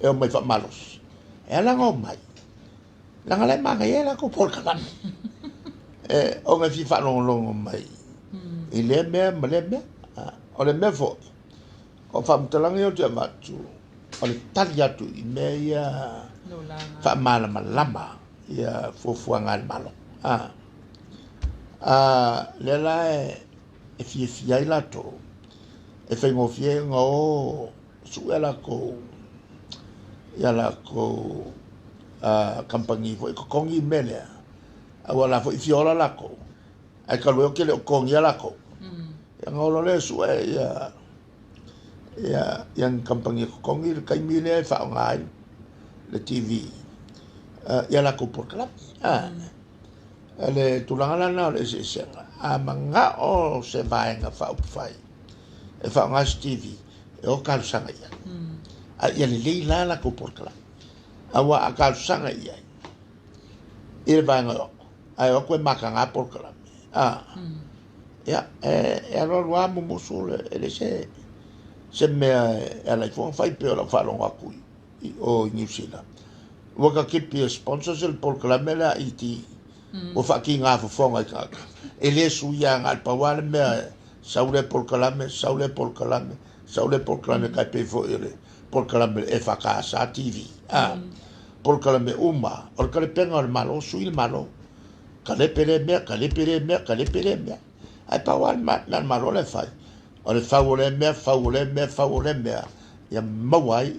o mai fa malos e la ngo mai la ngale manga ye la ko por kala o me fi fa long mai ile me o le me fo o fa mtalangi o te matu o le tali atu i me ia fa malama ia fuafuanga le malo le la e fi ai lato e fai ngo fie ngo su ela ko ia la ko kampangi fo ko kongi mele a wala fo fiola la ko ai ka lo ke le kongi la ko ia ngolo le su yang kampangi ko kongi kai mile fa ngai le TV ia la ko por kala le tulanga na le se a manga o se vai nga fa fai e fa ngai TV e o ka sanga ia ia le la ko por kala awa a ka sanga ia il va nga ai o ko makanga por kala ya ero wa mo musul ele se me ala fo fai pe la fa longa ku o New Zealand wa ka kipi sponsors el por clamela iti o fa ki nga fo fonga ka ele su ya ngal pa wa me saule por clame ka pe fo ele por clame e fa ka sa TV por clame uma o ka le penga al malo su il malo ka le pere me ai pa wa na malo le fai o le faule me ia mawai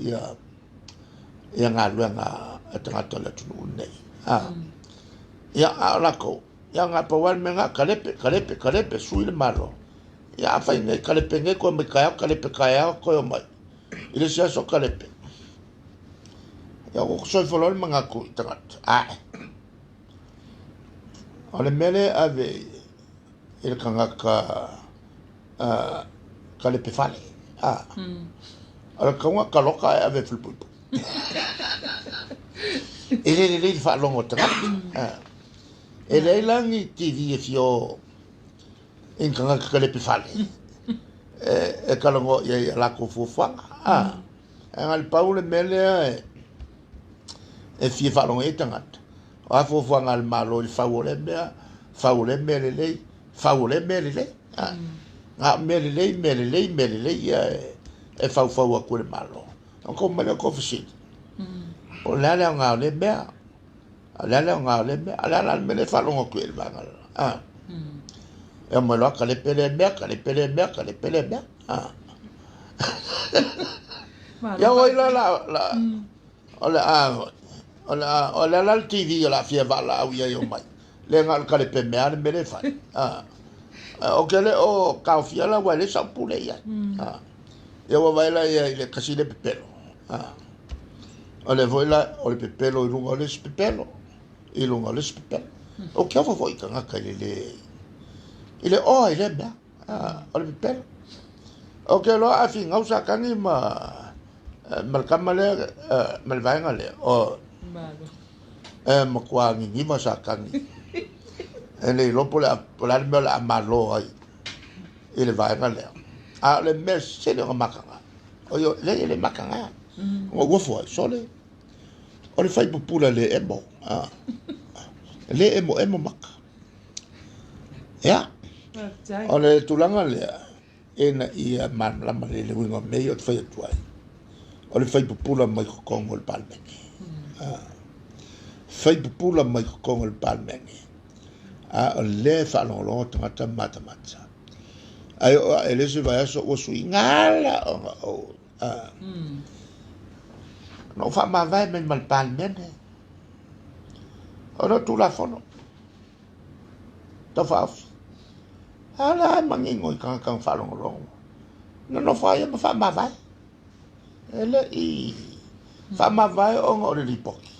ia ngā luenga e tangata le tunu nei ia a lako ia ngā pawal me ngā kalepe sui le malo ia a fai nei kalepe ngai koe mai kalepe kaya koe o mai ile sia so kalepe ia o soi folol mga ku tangata o le mele ave il kangaka kalepe fale ala kaunga kaloka ave fulpupu ele fa longo tra ele langi TV fio in kanga kalepe fale e kalongo ia la ko fofanga ngal paule mele e fi fa longo etangat a fofanga al malo il faule mele le nga mele ia e fau a kore malo ko mele ko fisi o la nga le bea ala mele fa longo ko el bangal e mo lo ka le pele bea ya o la TV la fie vala u ya mai le nga ka le pele mele fa o kele o kaufia la wale sa pule ya ya wa vai la ya le kasi le pepelo o le voila o le pepelo i lunga le pepelo o kia fa foi kanga ka ile o ile ba o le pepelo o ke lo a fi ngau sa kangi mal kamale mal vai ngale o ma kwa ngi ma sa kangi ele lo pola mela malo ai ele vai ngale a le mes se le makanga o yo le makanga o go fo sole o le fai pupula le emo le emo maka ya o le tulanga le ena ia man la male le winga me o fai tuai o le fai pupula mai ko kongo le palme fai pupula mai ko kongo le palme a le fa lo tangata mata ai ele se vai so o suingala no fa ma vai men mal palmen o no tu la fono ta fa ala mangingo kang falong long no fa ya fa ma vai ele I fa ma vai o ngore ripoki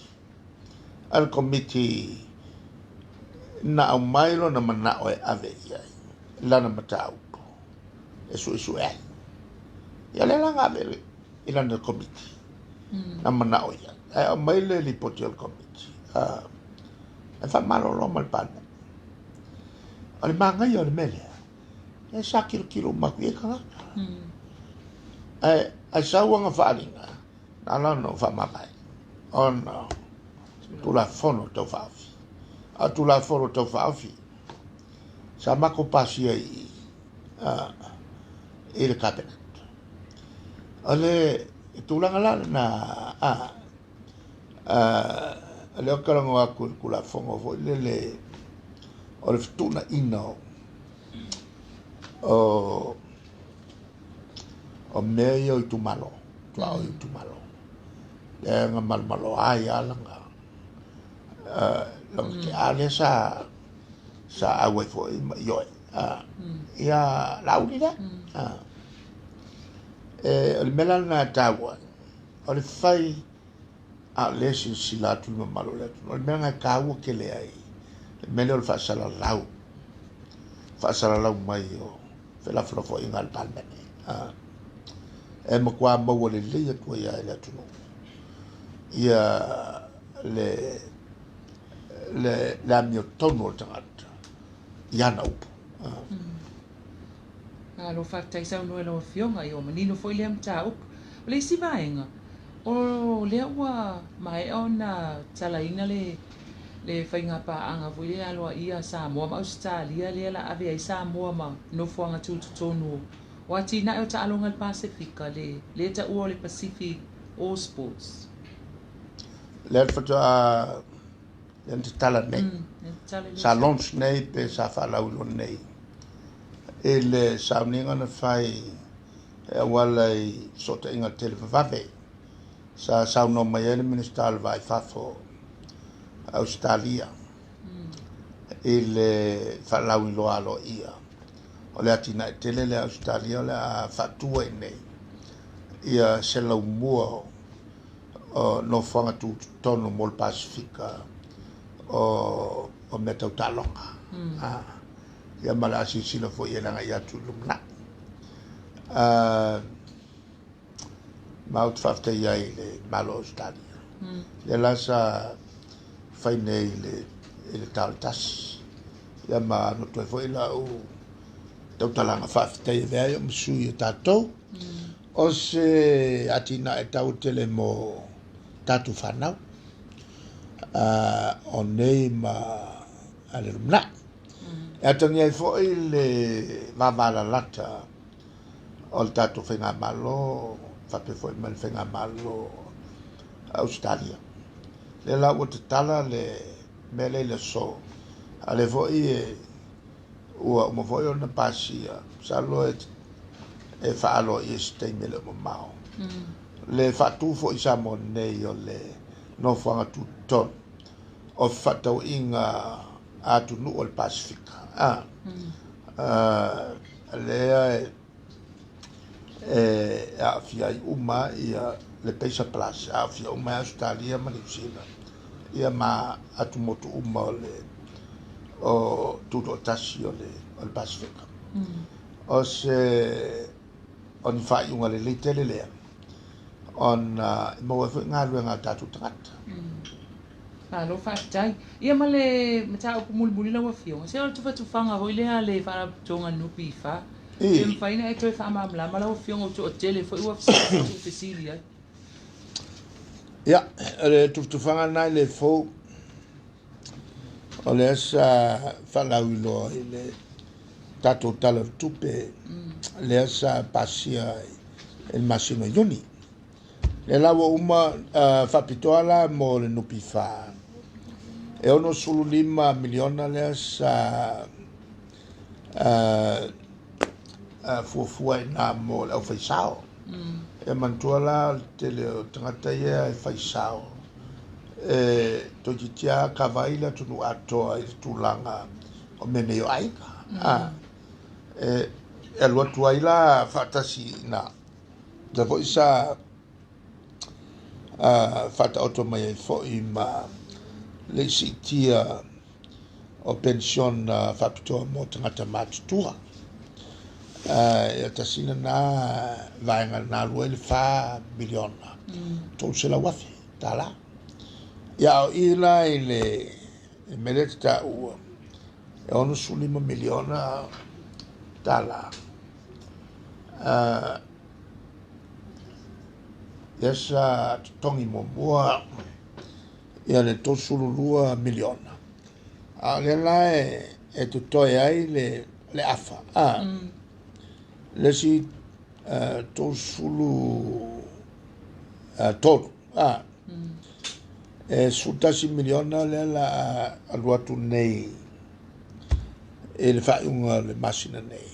al committee na mailo na mana o ave ia lana matau eso ya le langa be ila na committee na mana o ia ai maile li potial committee fa malo lo mal pan al manga yo le mele e sa kilo makwe ka ai sa wanga falinga na no fa mapai on tu la fono to fa a tu la fono to fa sa mako pasi ai il cabinet ale tu la na le okarango aku kula fongo fo le o le ftuna ino o meio I tu malo tua I tu malo le nga malo ai alanga long ke ale sa awe fo yo ya laudi da el melana tawa o le fai a lesi sila tu no malo le no me nga kawo ke le ai me le fa sala lau mai o fe la fo ingal palmene e mo kwa mo le le ko ya le tu no ia le la mio tono tangata ia na upo lo fatta I sono lo fionga io manino foi le amta up le si vaenga o le wa mai ona talaina le fainga pa anga vui alo ia sa mo ma Australia le la ave ai sa mo ma no fuanga tu tonu wati na o ta alonga al Pacifica le ta o le Pacific all sports le foto a le tala nei sa launch nei pe sa fa la ulo nei ele sa ninga na fai wala I sota inga televave sa no mai ele minister vai fafo Australia ele fa la ulo alo ia o le atina tele le Australia le fatua nei ia se la mua no fanga tu tono mol Pacifica o metau talonga ia mala sila fo ia nga ia tu lumna maut fafte ia le malo Australia le lasa fai nei le taltas ia ma no tu fo ila o tau talanga fafte ia vea msu ia tatou o se atina e tau tele mo tatu whanau o nei ma ale rumna e atangi ai fo le mamala lata o le tatu whenga malo whape fo i mali whenga malo Australia le la o te tala le mele le so ale fo i ua mo fo i ona pasia sa lo e whaalo i stei mele mo mao le fatu fo i sa mo nei o le no whanga tu ton o whatau inga atu nu o le Pacifica le a fia I uma ia le Pesa Plus a fia uma Australia ma New Zealand ia ma atu motu uma o tuto tasi o le Pacifica o se on fai unga le tele lea on mo fa ngalu nga tatu tangata lo fatai ia male mata o mulmuli la wafio se o tu fanga ho ile ale fa tonga no pifa e mfaina e toi fa mamla mala o fio o tele fo o Cecilia ja le tu fanga na le fo o le sa fa la ulo ile tatu tala tupe le sa pasia el masino yoni le lawa uma fapitoala mo le nupifa e ono sulu 5 miliona le sa fuafua na mo le faisao e mantuala tele o tangata ia e faisao e tojitia kavaila tunu atoa i tulanga o me nei o aika e lua tuai la fatasi na da vo isa fata auto mai fo I ma le sitia o pension fapito mo tangata matutua e tasina na vaenga na lua le fa miliona tol se la wafi tala ya ila ile meleta u e ono sulima miliona tala esa tongi mo boa ia le tosululua miliona le lai e tutoe ai le afa le si tosulu tolu e sutasi miliona le la aluatu nei e le whaiunga le masina nei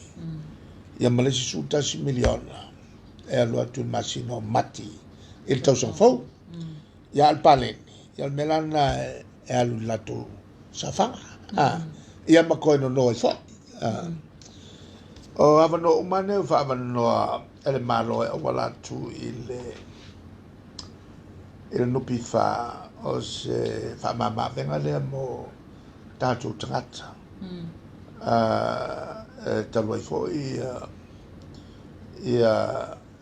ia malesi sutasi miliona e aluatu masina o mati e le tausang fau ia al paleni ia al melana e alu latu safanga ia makoe no noi fo o avano umane o fa avano ele malo e wala tu il nupi fa o se fa mama venga le mo tatu trata talua I fo ia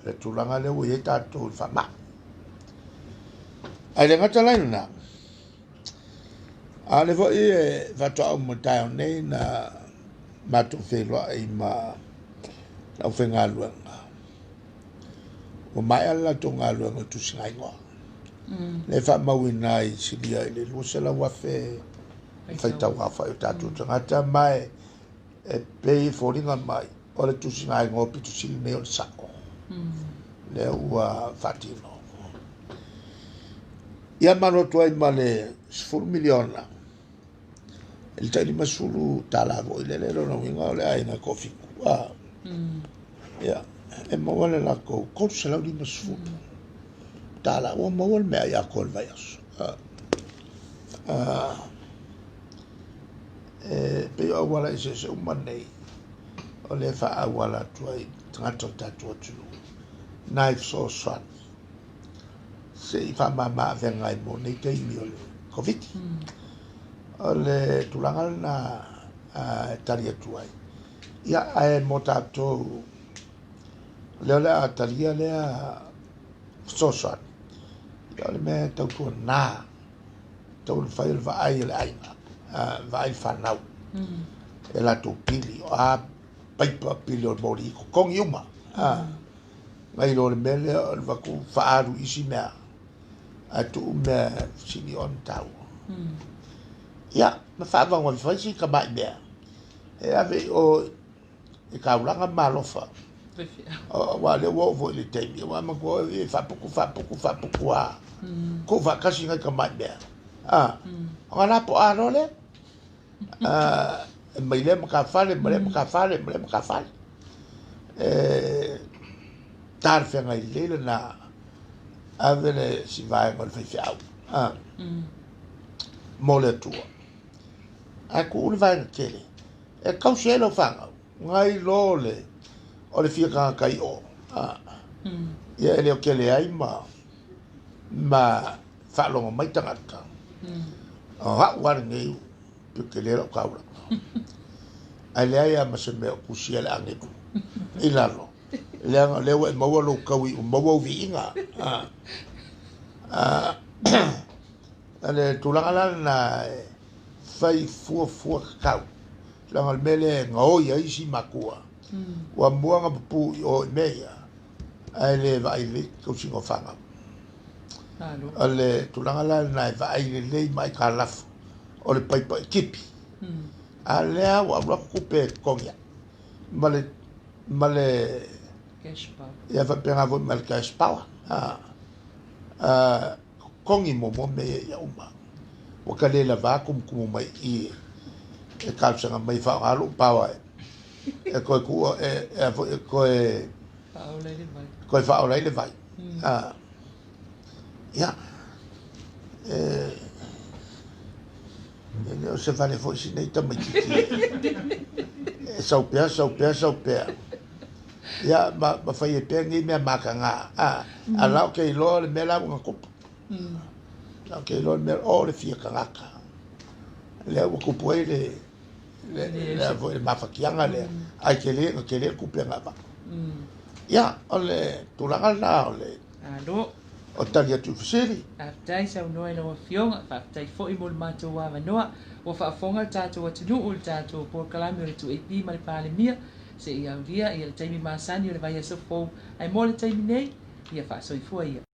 le tulanga le ui e tatu fa ma ai le ngata laina a le fo e vato au mo tai nei na matu whelua I ma lau whenga luanga o mai ala to ngā luanga tu singai ngoa le wha maui nai silia I le luasela wafe whaitau hawha o tātou tangata mai e pei fōringa mai o le tu singai ngoa pitu sili nei o le sako le ua whatino ia mano tuai ma le 10 miliona il taili masulu tala vo ile le no winga ole ai na kofi ya e mo wala la ko se la di masulu tala o mo wala me ya ko vayas pe o wala se umane ole fa wala tuai trato tatu tu knife so swan se fa mama venga mo ne te mi ole covid ole tulanga na taria tuai ia ai motato le taria le sosa ia me tau na tau fai va ai le ai vai fa nau e la tu pili a paipa pili o mori kong yuma mai lo le mele va ku fa aru isi mea a tu me sini on tau ia ma fa va ngol fa si ka mai mea e ave o e ka ulanga malofa o wa le wo vo le temi wa ma ko e fa puku a ko va kasi ngai ka mai mea ona po arole mai le ka fale tar fe ngai le na avele si vai ngol fa fiau mole tua a ku vai kele e kau selo fanga ngai lole o le fia kai o ia ele o kele ai ma fa lo mai tangata ha war nei pu kele o kaula ale ai ma se me ku sia la nge ilalo le we mo lo kawi mo vi inga ale tulanga na fai fu kau langa mele ngao ya isi makua wa muanga pu o meia ale vai le ko singo fanga ale tulanga na vai le mai kalaf o le pai kipi ale wa kupe kongia male cash power ya va pena vo mal cash power kongi mo me ya uma o kale la va kum mai e kalsanga mai fa alu power e ko ku ko fa ola le vai ya o se vale foi sinei tamaiti sau pea ya ma fai e pea ngi mea makanga a lau ke ilo le mea lau nga kupu lau ke ilo le mea o le fia kangaka le au kupu e le avo e mafakianga le ai ke le kupu nga ba ya o le turanga na o le Alo. o tali atu fisiri Aftai sa unoa ilo fionga, aftai fo i mol mato wa manoa, wa whaafonga tātou atunu o le tātou por kalami o le tu eipi ma le pāle mia, se i au lia, i le taimi māsani o le vai aso fōu, ai mo le taimi nei, ia whaasoifua ia.